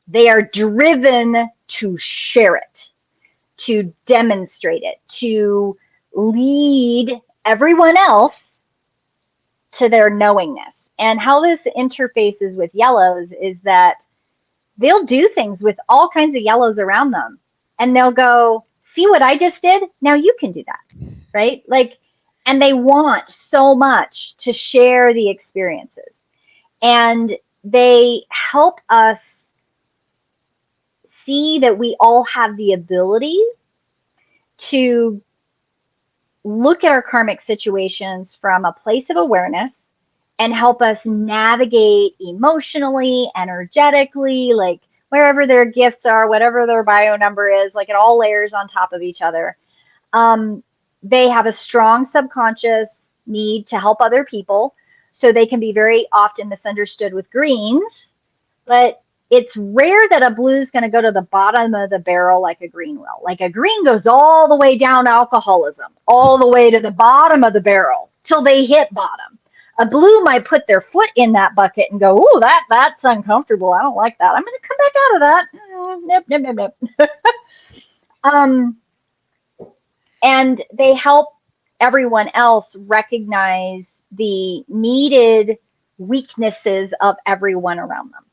they are driven to share it, to demonstrate it, to lead everyone else to their knowingness. And how this interfaces with yellows is that they'll do things with all kinds of yellows around them. And they'll go, see what I just did? Now you can do that, right? Like, and they want so much to share the experiences. And they help us see that we all have the ability to look at our karmic situations from a place of awareness and help us navigate emotionally, energetically, like wherever their gifts are, whatever their bio number is, like it all layers on top of each other. Um, they have a strong subconscious need to help other people, so they can be very often misunderstood with greens, but it's rare that a blue is going to go to the bottom of the barrel like a green will. Like a green goes all the way down to alcoholism, all the way to the bottom of the barrel till they hit bottom. A blue might put their foot in that bucket and go, "Oh, that's uncomfortable. I don't like that. I'm going to come back out of that." Nip, nip, nip, nip. um, and they help everyone else recognize the needed weaknesses of everyone around them.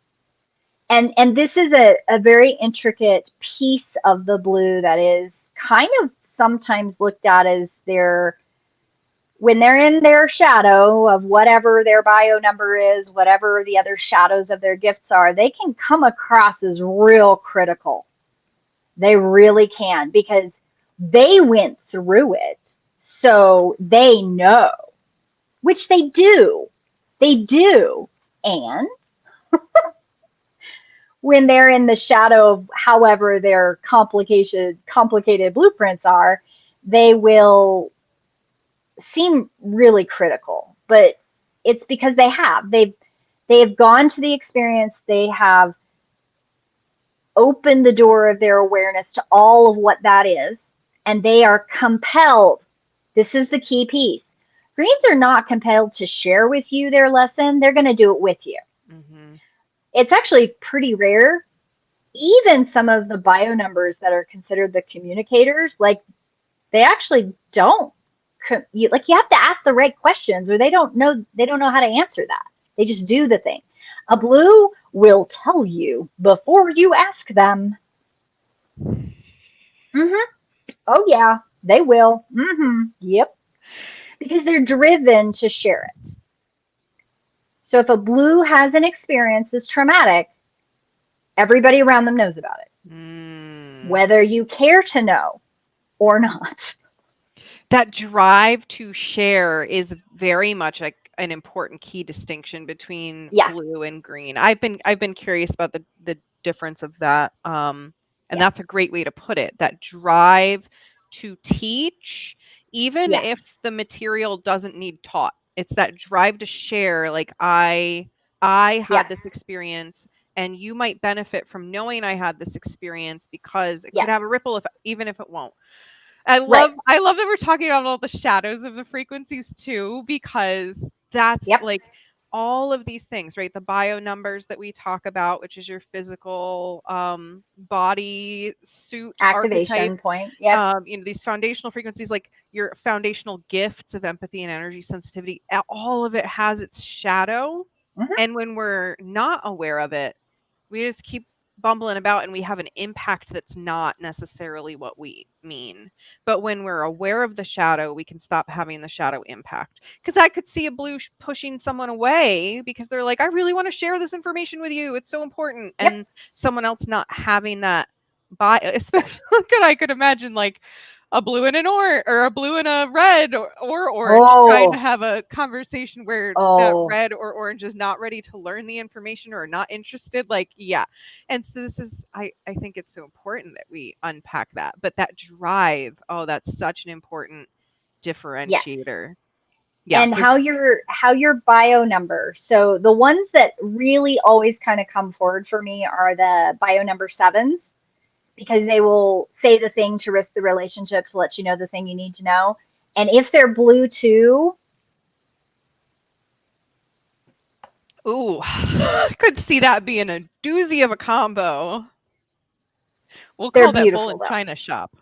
And this is a very intricate piece of the blue that is kind of sometimes looked at as their, when they're in their shadow of whatever their bio number is, whatever the other shadows of their gifts are, they can come across as real critical. They really can, because they went through it, so they know, which they do. They do. And when they're in the shadow of however their complicated blueprints are, they will seem really critical. But it's because they've gone to the experience, they have opened the door of their awareness to all of what that is, and they are compelled. This is the key piece. Greens are not compelled to share with you their lesson. They're going to do it with you. Mm-hmm. It's actually pretty rare. Even some of the bio numbers that are considered the communicators, like they actually don't. You have to ask the right questions, or they don't know how to answer that. They just do the thing. A blue will tell you before you ask them. Mm-hmm. Oh yeah, they will. Mm-hmm. Yep. Because they're driven to share it. So if a blue has an experience that's traumatic, everybody around them knows about it, Mm. whether you care to know or not. That drive to share is very much an important key distinction between Yeah, blue and green. I've been curious about the difference of that. And yeah, that's a great way to put it. That drive to teach, even yes, if the material doesn't need taught. It's that drive to share. Like I had yes, this experience, and you might benefit from knowing I had this experience, because it could yes, have a ripple, if even if it won't. right. I love that we're talking about all the shadows of the frequencies too, because that's Yep, like all of these things, right? The bio numbers that we talk about, which is your physical body suit archetype. activation point. Yep, These foundational frequencies, like your foundational gifts of empathy and energy sensitivity, all of it has its shadow. hmm, And when we're not aware of it, we just keep bumbling about, and we have an impact that's not necessarily what we mean. But when we're aware of the shadow, we can stop having the shadow impact. Because I could see a blue pushing someone away because they're like, I really want to share this information with you. It's so important. yep, And someone else not having that especially I could imagine like a blue and an or a blue and a red or orange trying to oh, have a conversation where that oh, red or orange is not ready to learn the information or not interested. Like, yeah. And so this is, I think it's so important that we unpack that. But that drive, oh, that's such an important yes. differentiator. Yeah. And how your bio number. So the ones that really always kind of come forward for me are the bio number sevens, because they will say the thing to risk the relationship to let you know the thing you need to know. And if they're blue too, Ooh, I could see that being a doozy of a combo. We'll they're call that bull beautiful in though. China shop.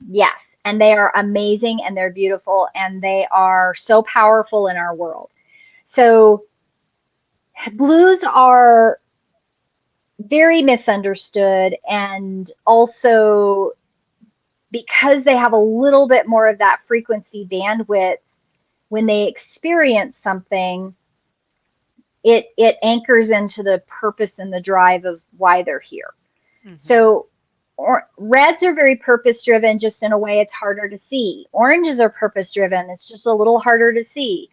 Yes, and they are amazing and they're beautiful and they are so powerful in our world. So blues are very misunderstood, and also because they have a little bit more of that frequency bandwidth, when they experience something, it anchors into the purpose and the drive of why they're here. Mm-hmm. So reds are very purpose driven, just in a way it's harder to see. Oranges are purpose driven, it's just a little harder to see.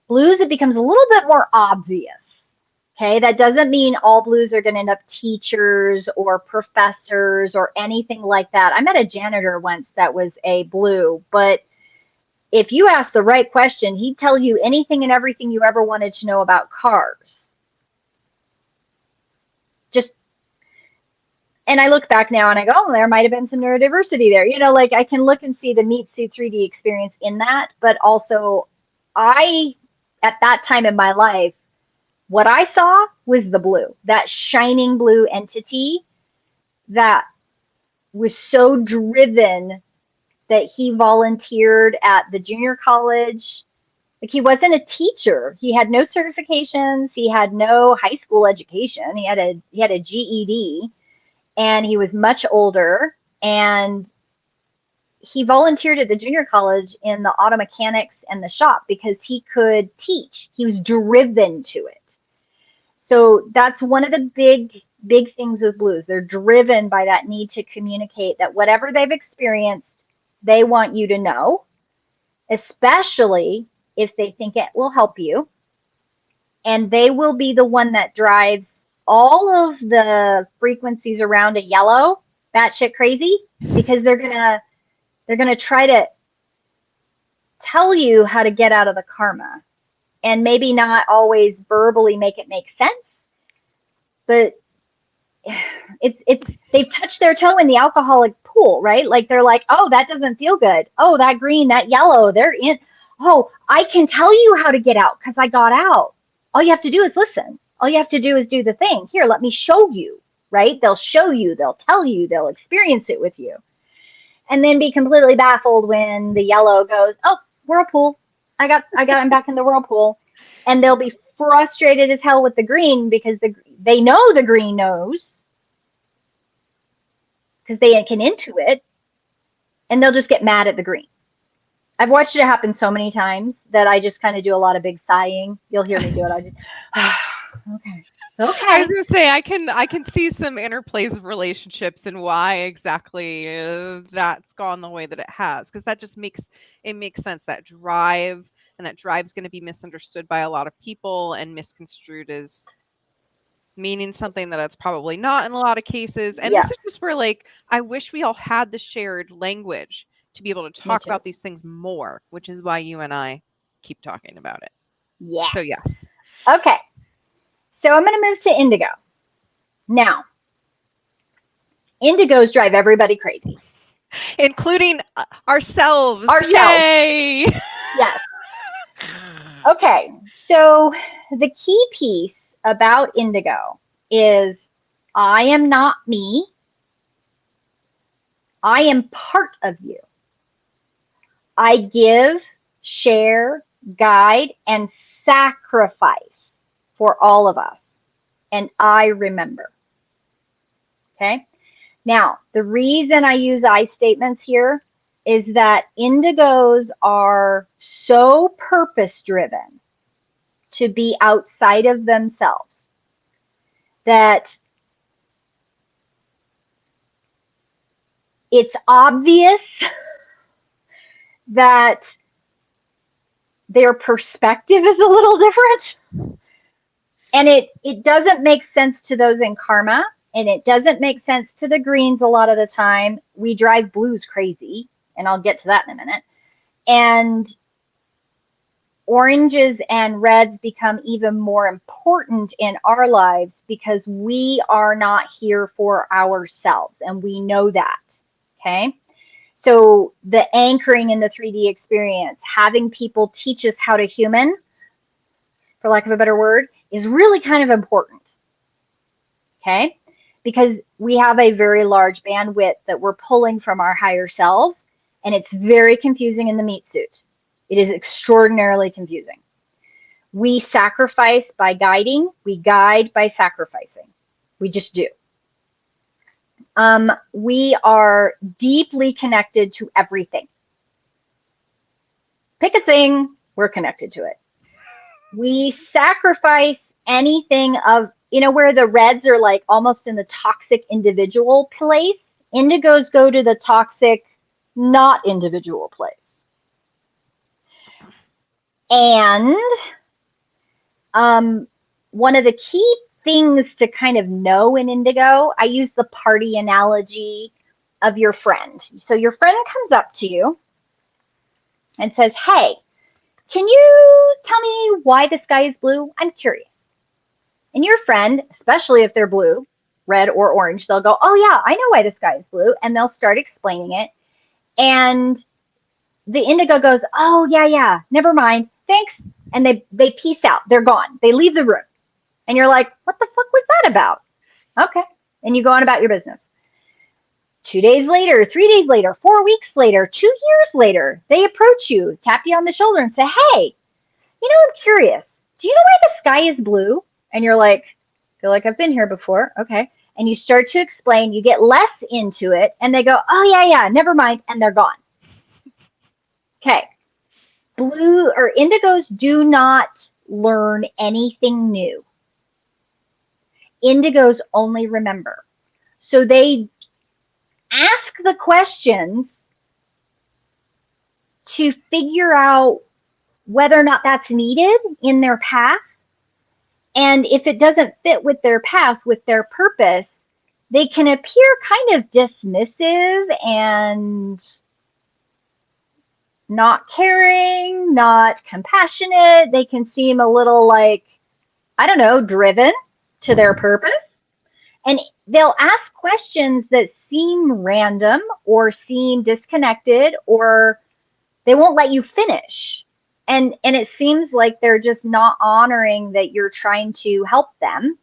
Blues, it becomes a little bit more obvious. Okay, that doesn't mean all blues are going to end up teachers or professors or anything like that. I met a janitor once that was a blue, but if you ask the right question, he'd tell you anything and everything you ever wanted to know about cars. Just, and I look back now and I go, oh, there might have been some neurodiversity there. You know, like I can look and see the meat suit 3D experience in that, but also I, at that time in my life, what I saw was the blue, that shining blue entity that was so driven that he volunteered at the junior college. Like he wasn't a teacher. He had no certifications. He had no high school education. He had a GED, and he was much older. And he volunteered at the junior college in the auto mechanics and the shop because he could teach. He was driven to it. So that's one of the big things with blues. They're driven by that need to communicate that whatever they've experienced, they want you to know, especially if they think it will help you. And they will be the one that drives all of the frequencies around a yellow batshit crazy, because they're gonna try to tell you how to get out of the karma, and maybe not always verbally make it make sense, but it's they've touched their toe in the alcoholic pool, right? Like they're like, oh, that doesn't feel good. Oh, that green, that yellow, they're in. Oh, I can tell you how to get out because I got out. All you have to do is listen. All you have to do is do the thing. Here, let me show you, right? They'll show you, they'll tell you, they'll experience it with you. And then be completely baffled when the yellow goes, oh, whirlpool. I'm back in the whirlpool. And they'll be frustrated as hell with the green because they know the green knows, because they can intuit, and they'll just get mad at the green. I've watched it happen so many times that I just kind of do a lot of big sighing. You'll hear me do it. I just, okay, I was okay. gonna say I can see some interplays of relationships and why exactly that's gone the way that it has, because that just makes sense. That drive, and that drive's going to be misunderstood by a lot of people and misconstrued as meaning something that it's probably not in a lot of cases. And this Yes, is just where, like, I wish we all had the shared language to be able to me talk too. about these things more, which is why you and I keep talking about it. Yeah. So yes, Okay. So I'm going to move to indigo. Now, indigos drive everybody crazy. including ourselves. Ourselves. Yay! Yes. Okay. So the key piece about indigo is I am not me. I am part of you. I give, share, guide, and sacrifice for all of us. And I remember. Okay. Now, the reason I use I statements here is that indigos are so purpose driven to be outside of themselves that it's obvious that their perspective is a little different, and it doesn't make sense to those in karma, and it doesn't make sense to the greens a lot of the time. We drive blues crazy, and I'll get to that in a minute. And oranges and reds become even more important in our lives because we are not here for ourselves, and we know that. Okay. So the anchoring in the 3D experience, having people teach us how to human, for lack of a better word, is really kind of important. Okay. Because we have a very large bandwidth that we're pulling from our higher selves, and it's very confusing in the meat suit. It is extraordinarily confusing. We sacrifice by guiding, we guide by sacrificing. We just do. We are deeply connected to everything. Pick a thing, we're connected to it. We sacrifice anything of where the reds are like almost in the toxic individual place, indigos go to the toxic not individual place. And one of the key things to kind of know in indigo, I use the party analogy of your friend. So your friend comes up to you and says, "Hey, can you tell me why the sky is blue? I'm curious." And your friend, especially if they're blue, red, or orange, they'll go, "Oh, yeah, I know why the sky is blue." And they'll start explaining it. And the indigo goes, "Oh, yeah, yeah, never mind. Thanks." And they peace out. They're gone. They leave the room. And you're like, "What the fuck was that about?" Okay. And you go on about your business. 2 days later, 3 days later, 4 weeks later, 2 years later, they approach you, tap you on the shoulder, and say, "Hey, I'm curious. Do you know why the sky is blue?" And you're like, "Feel like I've been here before." Okay. And you start to explain, you get less into it, and they go, "Oh, yeah, yeah, never mind." And they're gone. Okay. Blue or indigos do not learn anything new. Indigos only remember. So they ask the questions to figure out whether or not that's needed in their path. And if it doesn't fit with their path, with their purpose, they can appear kind of dismissive and not caring, not compassionate. They can seem a little like, I don't know, driven to their purpose. And they'll ask questions that seem random or seem disconnected, or they won't let you finish. And it seems like they're just not honoring that you're trying to help them.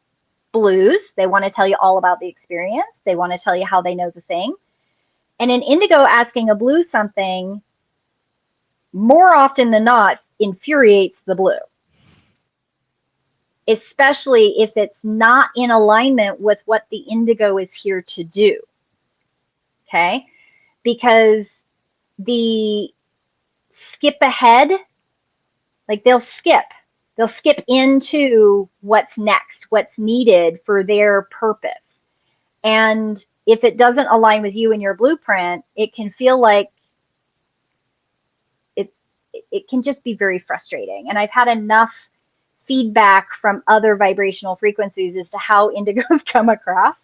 Blues, they want to tell you all about the experience. They want to tell you how they know the thing. And an indigo asking a blue something, more often than not, infuriates the blue, especially if it's not in alignment with what the indigo is here to do. Okay? Because the skip ahead, like they'll skip into what's next, what's needed for their purpose. And if it doesn't align with you and your blueprint, it can feel like it can just be very frustrating. And I've had enough feedback from other vibrational frequencies as to how indigos come across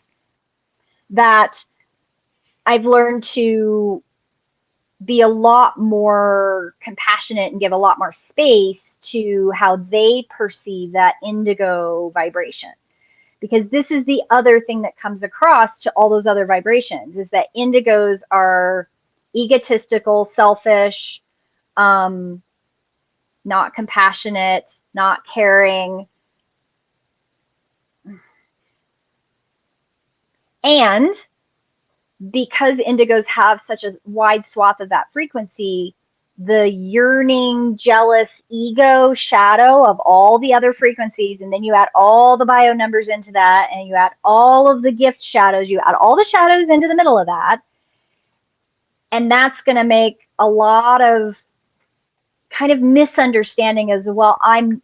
that I've learned to be a lot more compassionate and give a lot more space to how they perceive that indigo vibration. Because this is the other thing that comes across to all those other vibrations, is that indigos are egotistical, selfish, not compassionate, not caring. And because indigos have such a wide swath of that frequency, the yearning, jealous ego shadow of all the other frequencies, and then you add all the bio numbers into that, and you add all of the gift shadows, you add all the shadows into the middle of that, and that's going to make a lot of kind of misunderstanding as well. I'm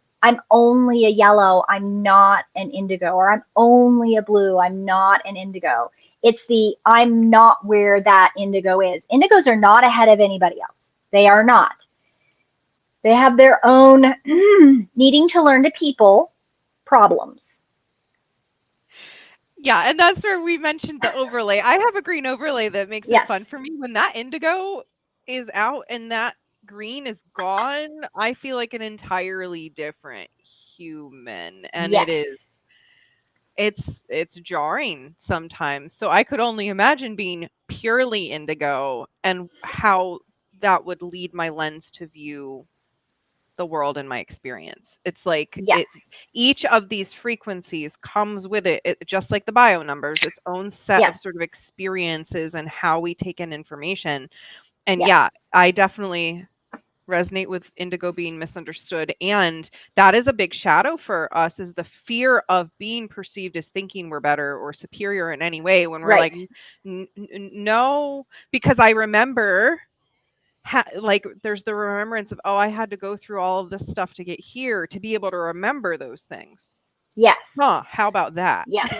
only a yellow, I'm not an indigo, or I'm only a blue, I'm not an indigo. It's the I'm not where that indigo is. Indigos are not ahead of anybody else. They are not. They have their own needing to learn to people problems. Yeah, and that's where we mentioned the overlay. I have a green overlay that makes it Yes, fun for me. When that indigo is out and that green is gone, I feel like an entirely different human, and yes, it's jarring sometimes. So I could only imagine being purely indigo and how that would lead my lens to view the world and my experience. It's like yes, each of these frequencies comes with it, just like the bio numbers, its own set yes, of sort of experiences and how we take in information. And yes, yeah, I definitely resonate with indigo being misunderstood, and that is a big shadow for us, is the fear of being perceived as thinking we're better or superior in any way, when we're right. like, No, because I remember like there's the remembrance of, oh, I had to go through all of this stuff to get here to be able to remember those things. Yes. Huh, how about that? Yes.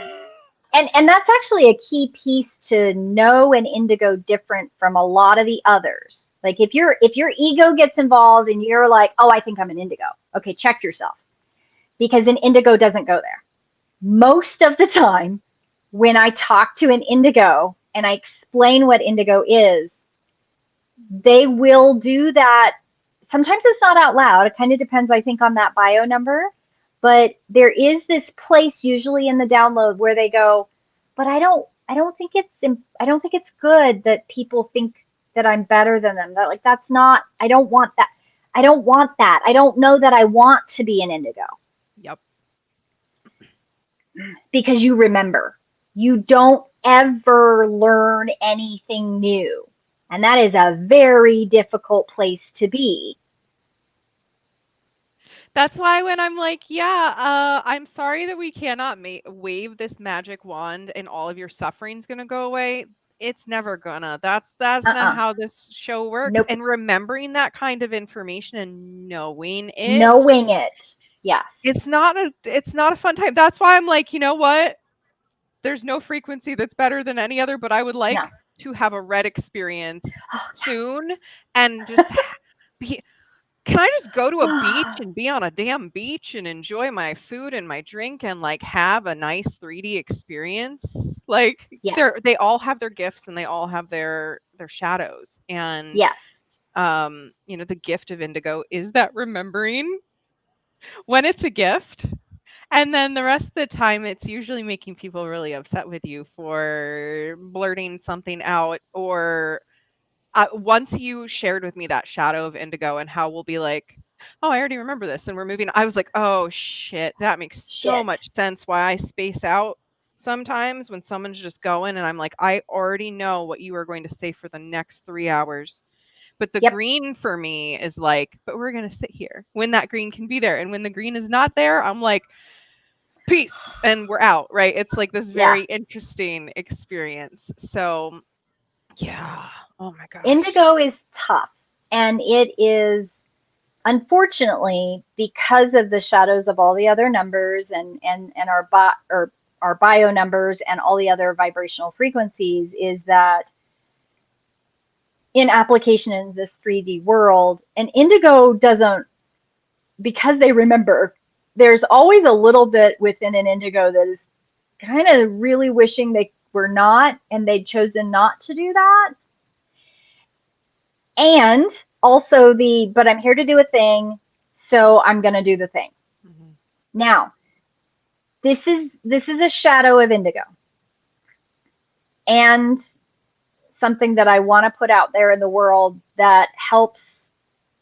And that's actually a key piece to know an indigo different from a lot of the others. Like if your ego gets involved and you're like, oh, I think I'm an indigo. Okay, check yourself. Because an indigo doesn't go there. Most of the time, when I talk to an indigo and I explain what indigo is, they will do that. Sometimes it's not out loud. It kind of depends, I think, on that bio number. But there is this place usually in the download where they go, but I don't think it's good that people think that I'm better than them. That like that's not. I don't want that. I don't want that. I don't know that I want to be an indigo Yep. because you remember. You don't ever learn anything new. And that is a very difficult place to be. That's why when I'm like, "Yeah, I'm sorry that we cannot wave this magic wand and all of your suffering's gonna go away," it's never gonna. That's not Uh-uh. how this show works, Nope. and remembering that kind of information and knowing it, Knowing it. Yes. it's not a fun time. That's why I'm like, "You know what? There's no frequency that's better than any other, but I would No. like to have a red experience Oh, soon and just be can I just go to a beach yeah. and be on a damn beach and enjoy my food and my drink and like have a nice 3D experience? Like Yes. they all have their gifts and they all have their shadows. And Yes. you know, the gift of indigo is that remembering when it's a gift. And then the rest of the time, it's usually making people really upset with you for blurting something out. Or once you shared with me that shadow of indigo and how we'll be like, oh, I already remember this and we're moving. I was like, oh, shit. That makes so Shit. much sense why I space out sometimes when someone's just going. And I'm like, I already know what you are going to say for the next 3 hours. But the Yep. green for me is like, but we're going to sit here when that green can be there. And when the green is not there, I'm like, peace and we're out, right? It's like this Yeah. very interesting experience. So yeah, oh my gosh. Indigo is tough. And it is, unfortunately, because of the shadows of all the other numbers and our bio numbers and all the other vibrational frequencies, is that in application in this 3D world, and indigo doesn't, because they remember, there's always a little bit within an indigo that is kind of really wishing they were not and they'd chosen not to do that. And also but I'm here to do a thing, so I'm going to do the thing. Mhm. Now, this is a shadow of indigo. And something that I want to put out there in the world that helps,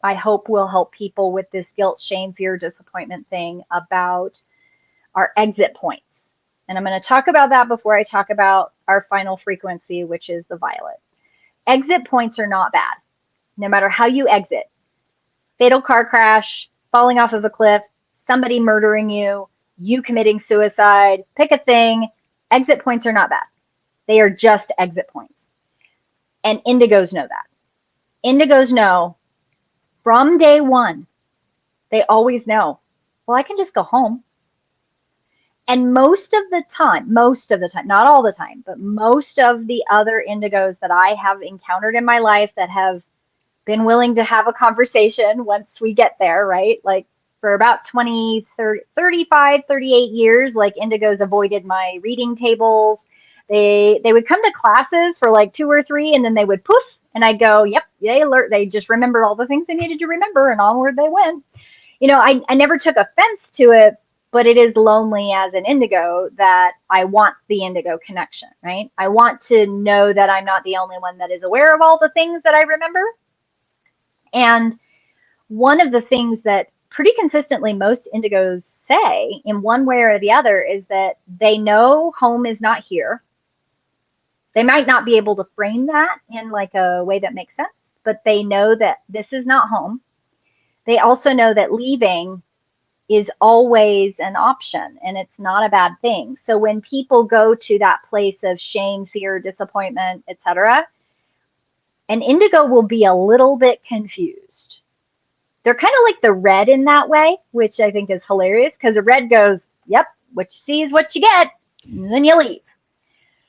I hope will help people with this guilt, shame, fear, disappointment thing about our exit points. And I'm going to talk about that before I talk about our final frequency, which is the violet. Exit points are not bad, no matter how you exit. Fatal car crash, falling off of a cliff, somebody murdering you, you committing suicide, pick a thing. Exit points are not bad. They are just exit points. And indigos know that. Indigos know from day one, they always know, well, I can just go home. And most of the time, not all the time, but most of the other indigos that I have encountered in my life that have been willing to have a conversation once we get there, right? Like for about 20, 30, 35, 38 years, like indigos avoided my reading tables. They would come to classes for like 2 or 3 and then they would poof and I'd go, yep, they just remembered all the things they needed to remember and onward they went. I never took offense to it, but it is lonely as an indigo that I want the indigo connection, right? I want to know that I'm not the only one that is aware of all the things that I remember. And one of the things that pretty consistently most indigos say in one way or the other is that they know home is not here. They might not be able to frame that in like a way that makes sense, but they know that this is not home. They also know that leaving is always an option and it's not a bad thing. So when people go to that place of shame, fear, disappointment, etc., an indigo will be a little bit confused. They're kind of like the red in that way, which I think is hilarious because the red goes, yep, what you see is what you get, and then you leave.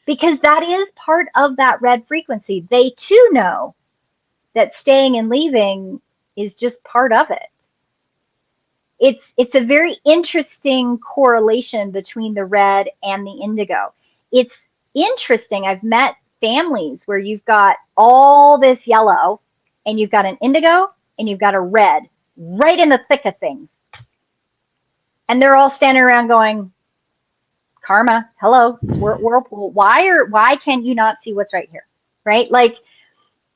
Because that is part of that red frequency. They too know that staying and leaving is just part of it. It's a very interesting correlation between the red and the indigo. It's interesting. I've met families where you've got all this yellow and you've got an indigo and you've got a red right in the thick of things. And they're all standing around going, karma, hello, whirlpool. Why can you not see what's right here? Right? Like,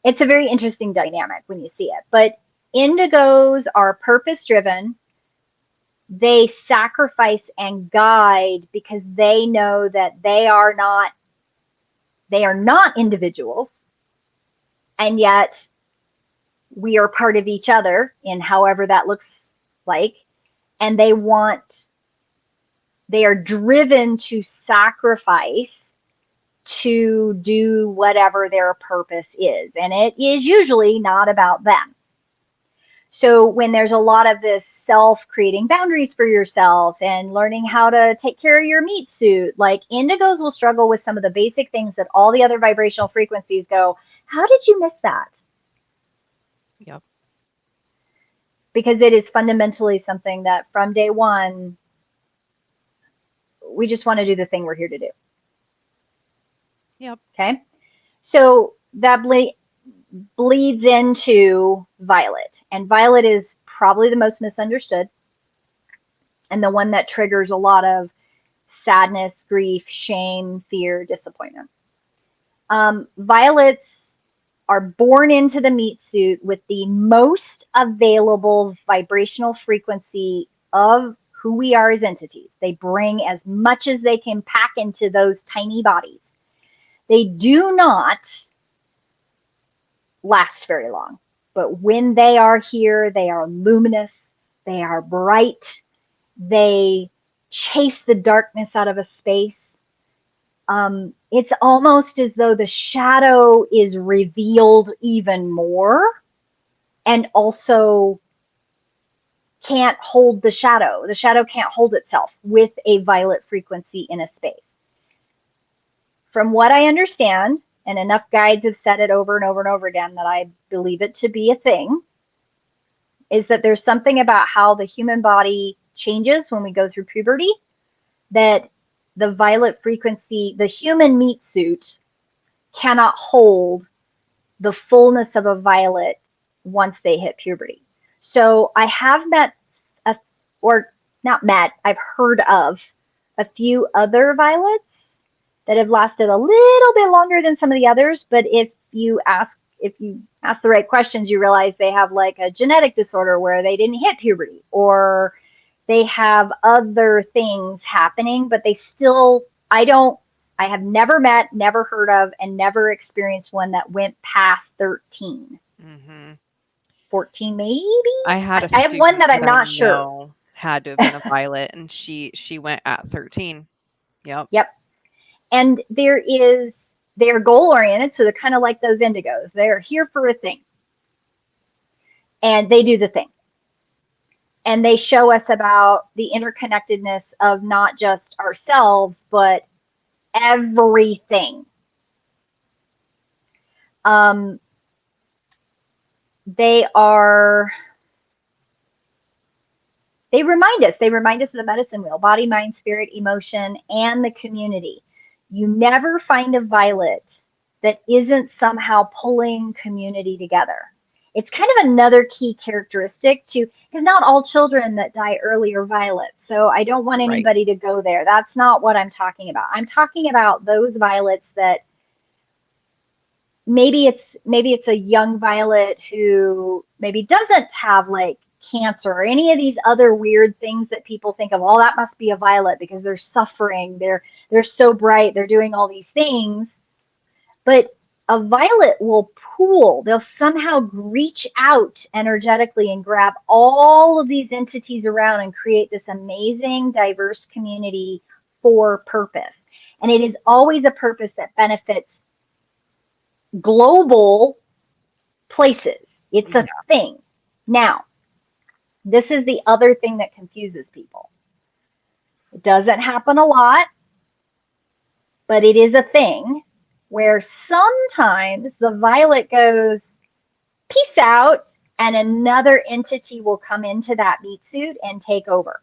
it's a very interesting dynamic when you see it. But indigos are purpose driven. They sacrifice and guide because they know that they are not individuals, and yet we are part of each other in however that looks like. And they are driven to sacrifice to do whatever their purpose is. And it is usually not about them. So when there's a lot of this self-creating boundaries for yourself and learning how to take care of your meat suit, like indigos will struggle with some of the basic things that all the other vibrational frequencies go, how did you miss that? Yep. Because it is fundamentally something that from day one, we just want to do the thing we're here to do. Yep. Okay. So that bleeds into violet. And violet is probably the most misunderstood and the one that triggers a lot of sadness, grief, shame, fear, disappointment. Violets are born into the meat suit with the most available vibrational frequency of who we are as entities. They bring as much as they can pack into those tiny bodies. They do not last very long, but when they are here, they are luminous, they are bright, they chase the darkness out of a space. It's almost as though the shadow is revealed even more and also can't hold the shadow. The shadow can't hold itself with a violet frequency in a space. From what I understand, and enough guides have said it over and over and over again that I believe it to be a thing, is that there's something about how the human body changes when we go through puberty, that the violet frequency, the human meat suit, cannot hold the fullness of a violet once they hit puberty. So I have I've heard of a few other violets that have lasted a little bit longer than some of the others. But if you ask the right questions, you realize they have like a genetic disorder where they didn't hit puberty, or they have other things happening, but they still, I have never met, never heard of, and never experienced one that went past 13. Mm-hmm. 14 maybe? I had a I have one student that that I'm I not sure. know had to have been a violet, and she went at 13. Yep. Yep. And they're goal oriented, so they're kind of like those indigos. They're here for a thing. And they do the thing. And they show us about the interconnectedness of not just ourselves, but everything. They remind us of the medicine wheel: body, mind, spirit, emotion, and the community. You never find a violet that isn't somehow pulling community together. It's kind of another key characteristic to, because not all children that die early are violet. So I don't want Right. anybody to go there. That's not what I'm talking about. I'm talking about those violets that maybe it's a young violet who maybe doesn't have like cancer or any of these other weird things that people think of. Oh, that must be a violet because they're suffering, they're so bright, they're doing all these things. But a violet will pool, they'll somehow reach out energetically and grab all of these entities around and create this amazing diverse community for purpose. And it is always a purpose that benefits global places. It's a thing. Now, this is the other thing that confuses people. It doesn't happen a lot, but it is a thing where sometimes the violet goes, peace out, and another entity will come into that meat suit and take over.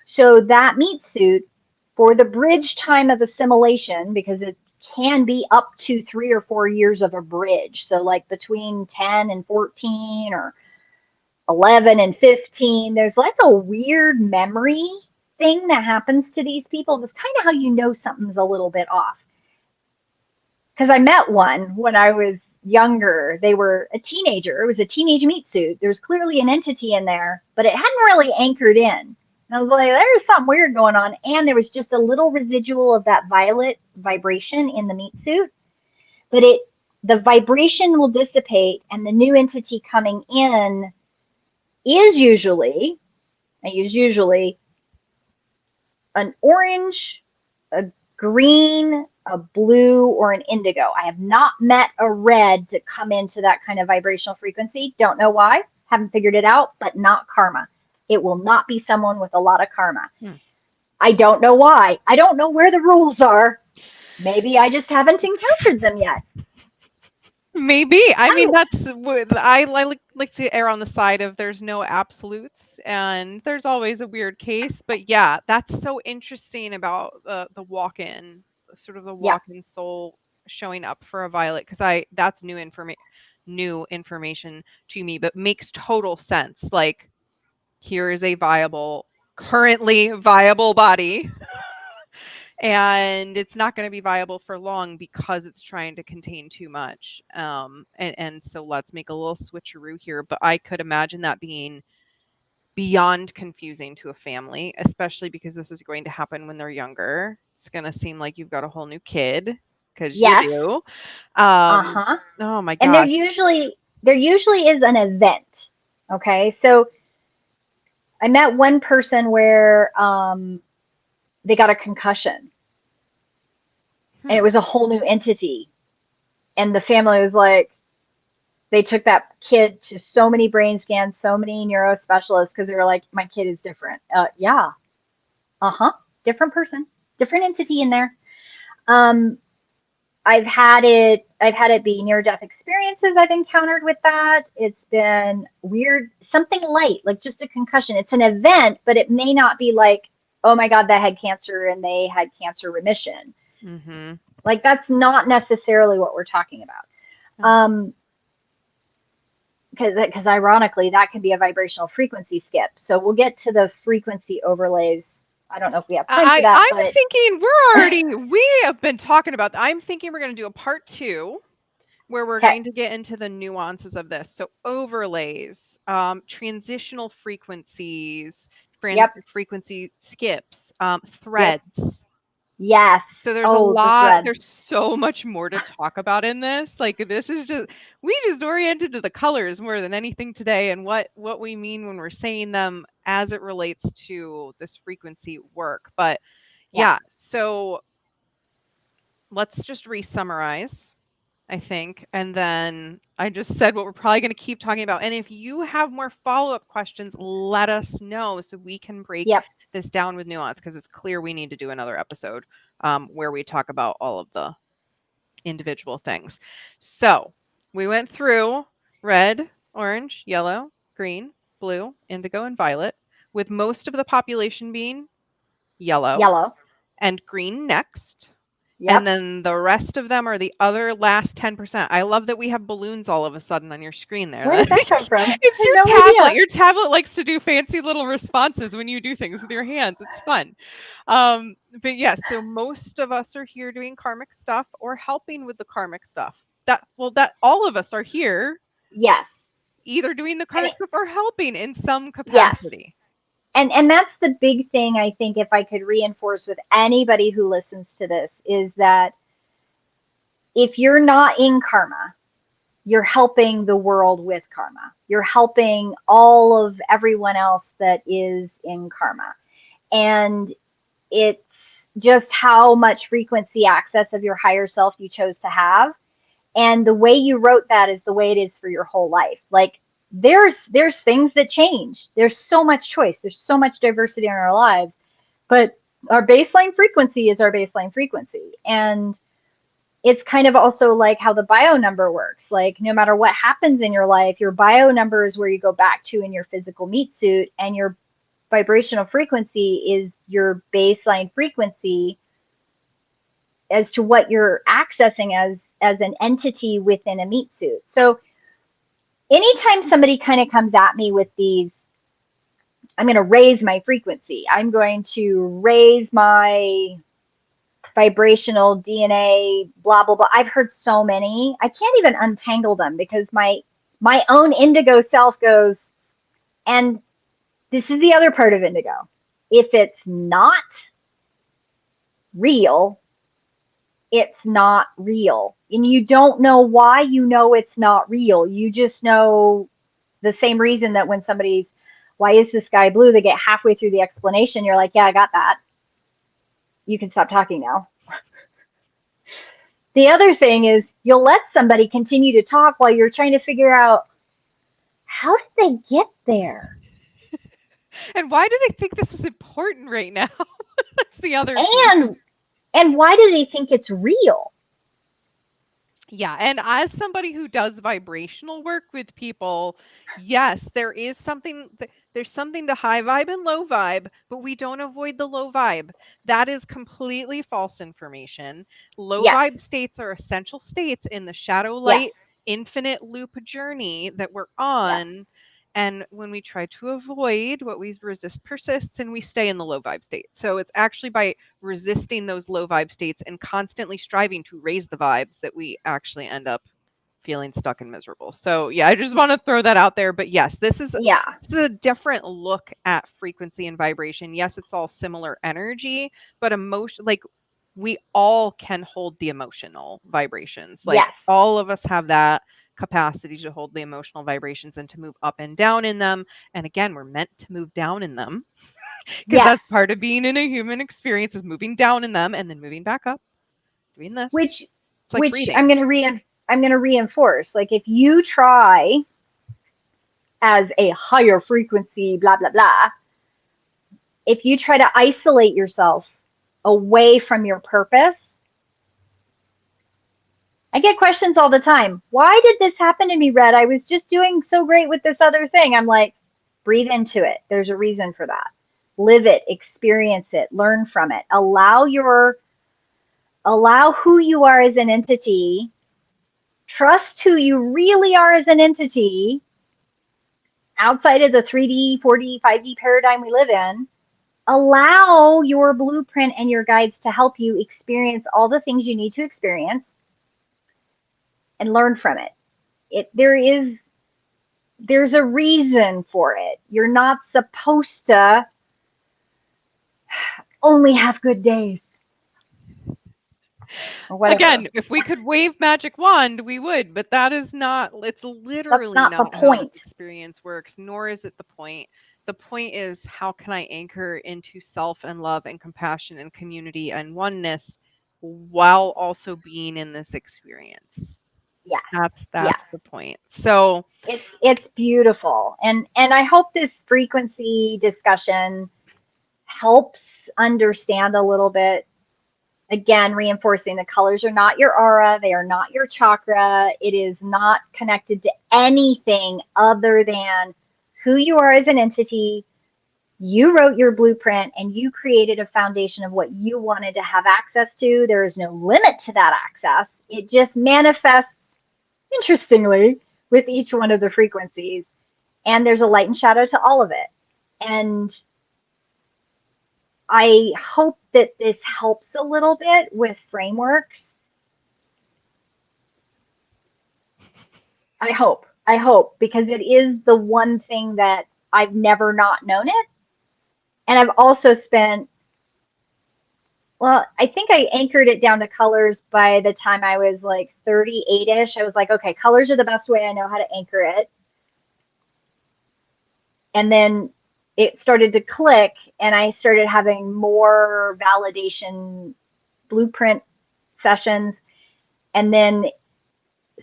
So that meat suit, for the bridge time of assimilation, because it can be up to 3 or 4 years of a bridge. So like between 10 and 14 or 11 and 15, there's like a weird memory thing that happens to these people. That's kind of how you know something's a little bit off. Because I met one when I was younger. They were a teenager. It was a teenage meat suit. There's clearly an entity in there, but it hadn't really anchored in. And I was like, there's something weird going on. And there was just a little residual of that violet vibration in the meat suit. But the vibration will dissipate, and the new entity coming in is usually, I use usually, an orange, a green, a blue, or an indigo. I have not met a red to come into that kind of vibrational frequency. Don't know why. Haven't figured it out, but not karma. It will not be someone with a lot of karma. I don't know why. I don't know where the rules are. Maybe I just haven't encountered them yet. Maybe. I mean, that's what I like to err on the side of there's no absolutes, and there's always a weird case. But yeah, that's so interesting about the walk-in, sort of the Yeah. walk-in soul showing up for a violet, because that's new information to me, but makes total sense. Like, here is a currently viable body. And it's not going to be viable for long because it's trying to contain too much. And so let's make a little switcheroo here. But I could imagine that being beyond confusing to a family, especially because this is going to happen when they're younger. It's going to seem like you've got a whole new kid, because you Yes. do. Uh-huh. Oh my And gosh. there usually is an event. Okay. So I met one person where they got a concussion, and it was a whole new entity. And the family was like, they took that kid to so many brain scans, so many neuro specialists, because they were like, my kid is different. Yeah. Uh-huh. Different person, different entity in there. Um, I've had it be near death experiences I've encountered with that. It's been weird, something light, like just a concussion. It's an event, but it may not be like, oh my God, they had cancer and they had cancer remission. Mm-hmm. Like, that's not necessarily what we're talking about. Because ironically, that can be a vibrational frequency skip. So we'll get to the frequency overlays. I don't know if we have time for that, I'm but thinking we have been talking about I'm thinking we're going to do a part 2 where we're okay. going to get into the nuances of this. So overlays, transitional frequencies, Yep. frequency skips, Yep. threads. Yes. So Oh, the thread. there's so much more to talk about in this. Like, this is we just oriented to the colors more than anything today, and what we mean when we're saying them as it relates to this frequency work. But Yeah. yeah, so let's just re-summarize, I think. And then I just said what we're probably going to keep talking about. And if you have more follow-up questions, let us know so we can break Yep. this down with nuance, because it's clear we need to do another episode where we talk about all of the individual things. So we went through red, orange, yellow, green, blue, indigo, and violet, with most of the population being yellow Yellow. and green next. And Yep. then the rest of them are the other last 10%. I love that we have balloons all of a sudden on your screen there. Where did that come from? I It's had your no tablet. idea. Your tablet likes to do fancy little responses when you do things with your hands. It's fun. But yes, so most of us are here doing karmic stuff or helping with the karmic stuff. That all of us are here Yes. either doing the And karmic stuff or helping in some yes. capacity. And that's the big thing, I think, if I could reinforce with anybody who listens to this, is that if you're not in karma, you're helping the world with karma. You're helping all of everyone else that is in karma. And it's just how much frequency access of your higher self you chose to have. And the way you wrote that is the way it is for your whole life. Like, there's things that change. There's so much choice. There's so much diversity in our lives. But our baseline frequency is our baseline frequency. And it's kind of also like how the bio number works. Like no matter what happens in your life, your bio number is where you go back to in your physical meat suit, and your vibrational frequency is your baseline frequency as to what you're accessing as an entity within a meat suit. So anytime somebody kind of comes at me with these, I'm going to raise my frequency, I'm going to raise my vibrational DNA, blah blah blah. I've heard so many. I can't even untangle them because my own indigo self goes, and this is the other part of indigo. If it's not real, it's not real. And you don't know why you know it's not real. You just know the same reason that when somebody's, why is the sky blue? They get halfway through the explanation. You're like, yeah, I got that. You can stop talking now. The other thing is you'll let somebody continue to talk while you're trying to figure out, how did they get there? And why do they think this is important right now? That's the other piece. And why do they think it's real? Yeah, and as somebody who does vibrational work with people, yes, there's something to high vibe and low vibe, but we don't avoid the low vibe. That is completely false information. Low Yes. vibe states are essential states in the shadow Yes. light infinite loop journey that we're Yes. on. And when we try to avoid, what we resist persists, and we stay in the low vibe state. So it's actually by resisting those low vibe states and constantly striving to raise the vibes that we actually end up feeling stuck and miserable. So yeah, I just want to throw that out there. But yes, this is a different look at frequency and vibration. Yes, it's all similar energy, but emotion, like we all can hold the emotional vibrations. Like Yes. all of us have that capacity to hold the emotional vibrations and to move up and down in them. And again, we're meant to move down in them because Yes. that's part of being in a human experience, is moving down in them and then moving back up, doing this. Which It's like breathing. I'm going to reinforce. Like if you try as a higher frequency, blah blah blah, if you try to isolate yourself away from your purpose, I get questions all the time. Why did this happen to me, Red? I was just doing so great with this other thing. I'm like, breathe into it. There's a reason for that. Live it, experience it, learn from it. Allow who you are as an entity. Trust who you really are as an entity outside of the 3D, 4D, 5D paradigm we live in. Allow your blueprint and your guides to help you experience all the things you need to experience and learn from it. There's a reason for it. You're not supposed to only have good days. Or whatever. Again, if we could wave magic wand, we would, but that is not, it's literally not not the how this point. experience works, nor is it the point. The point is, how can I anchor into self and love and compassion and community and oneness while also being in this experience? Yeah. That's the point. So it's beautiful. And I hope this frequency discussion helps understand a little bit. Again, reinforcing the colors are not your aura, they are not your chakra. It is not connected to anything other than who you are as an entity. You wrote your blueprint and you created a foundation of what you wanted to have access to. There is no limit to that access. It just manifests, interestingly, with each one of the frequencies. And there's a light and shadow to all of it. And I hope that this helps a little bit with frameworks. I hope, because it is the one thing that I've never not known it. And I've also spent, well, I think I anchored it down to colors by the time I was like 38-ish. I was like, okay, colors are the best way I know how to anchor it. And then it started to click and I started having more validation blueprint sessions. And then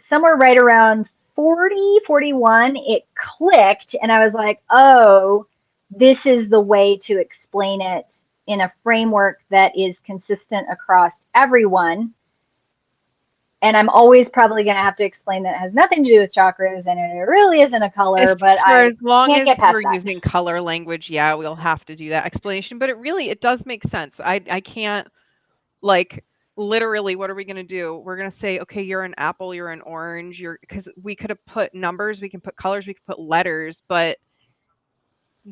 somewhere right around 40, 41, it clicked and I was like, oh, this is the way to explain it in a framework that is consistent across everyone. And I'm always probably going to have to explain that it has nothing to do with chakras and it really isn't a If color, but for I as long can't as get we're past that. using color language, yeah, we'll have to do that explanation, but it does make sense. I can't, like, literally, what are we gonna do? We're gonna say, "Okay, you're an apple, you're an orange, you're," because we could have put numbers, we can put colors, we can put letters, but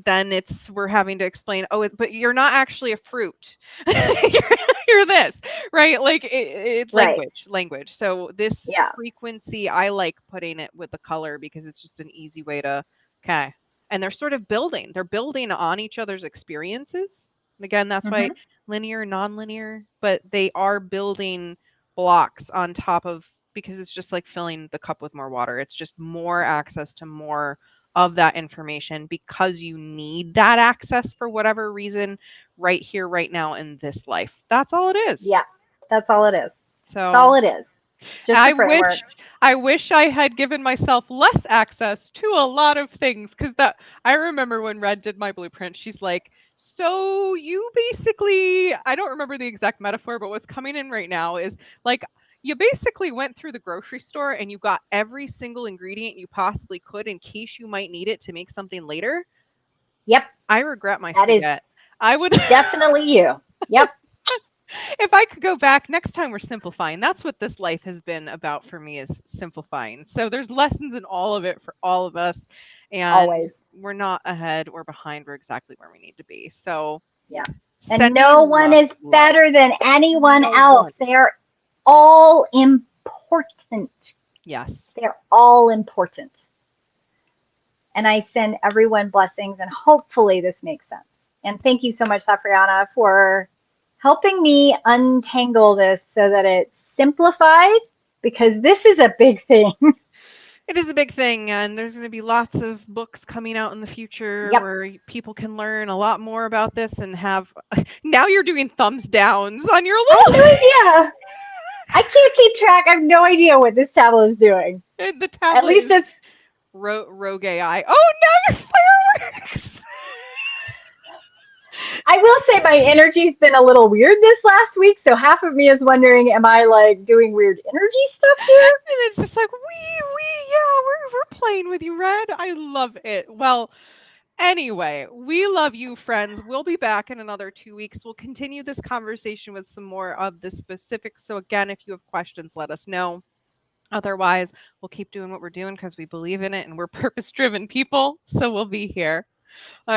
then we're having to explain, oh, but you're not actually a fruit. you're this, right? Like it Right. language. So this Yeah. frequency, I like putting it with the color because it's just an easy way to, okay. And they're sort of they're building on each other's experiences. And again, that's why Hmm. linear, non-linear, but they are building blocks on top of, because it's just like filling the cup with more water. It's just more access to more of that information because you need that access for whatever reason right here, right now in this life. That's all it is. Yeah. That's all it is. That's So all it is. It's just a I framework. wish I wish I had given myself less access to a lot of things, because that I remember when Red did my blueprint, she's like, "So you basically," I don't remember the exact metaphor, but what's coming in right now is like, you basically went through the grocery store and you got every single ingredient you possibly could in case you might need it to make something later. Yep. I regret my That is spaghetti. I would definitely you. Yep. if I could go back next time, we're simplifying. That's what this life has been about for me, is simplifying. So there's lessons in all of it for all of us, and Always. we're not ahead or behind. We're exactly where we need to be. So Yeah. And sending no one love, is love. better than anyone No else. one. They're all important. Yes. They're all important. And I send everyone blessings, and hopefully this makes sense. And thank you so much, Safriana, for helping me untangle this so that it's simplified, because this is a big thing. It is a big thing, and there's going to be lots of books coming out in the future Yep. where people can learn a lot more about this and have. Now you're doing thumbs downs on your I have no little. idea. I can't keep track. I have no idea what this tablet is doing. The At tablet least is it's, rogue AI. Oh, now your fireworks. I will say my energy's been a little weird this last week. So half of me is wondering, am I like doing weird energy stuff here? And it's just like, yeah, we're playing with you, Red. I love it. Well, anyway, we love you, friends. We'll be back in another 2 weeks. We'll continue this conversation with some more of the specifics. So again, if you have questions, let us know. Otherwise, we'll keep doing what we're doing because we believe in it and we're purpose driven people. So we'll be here. All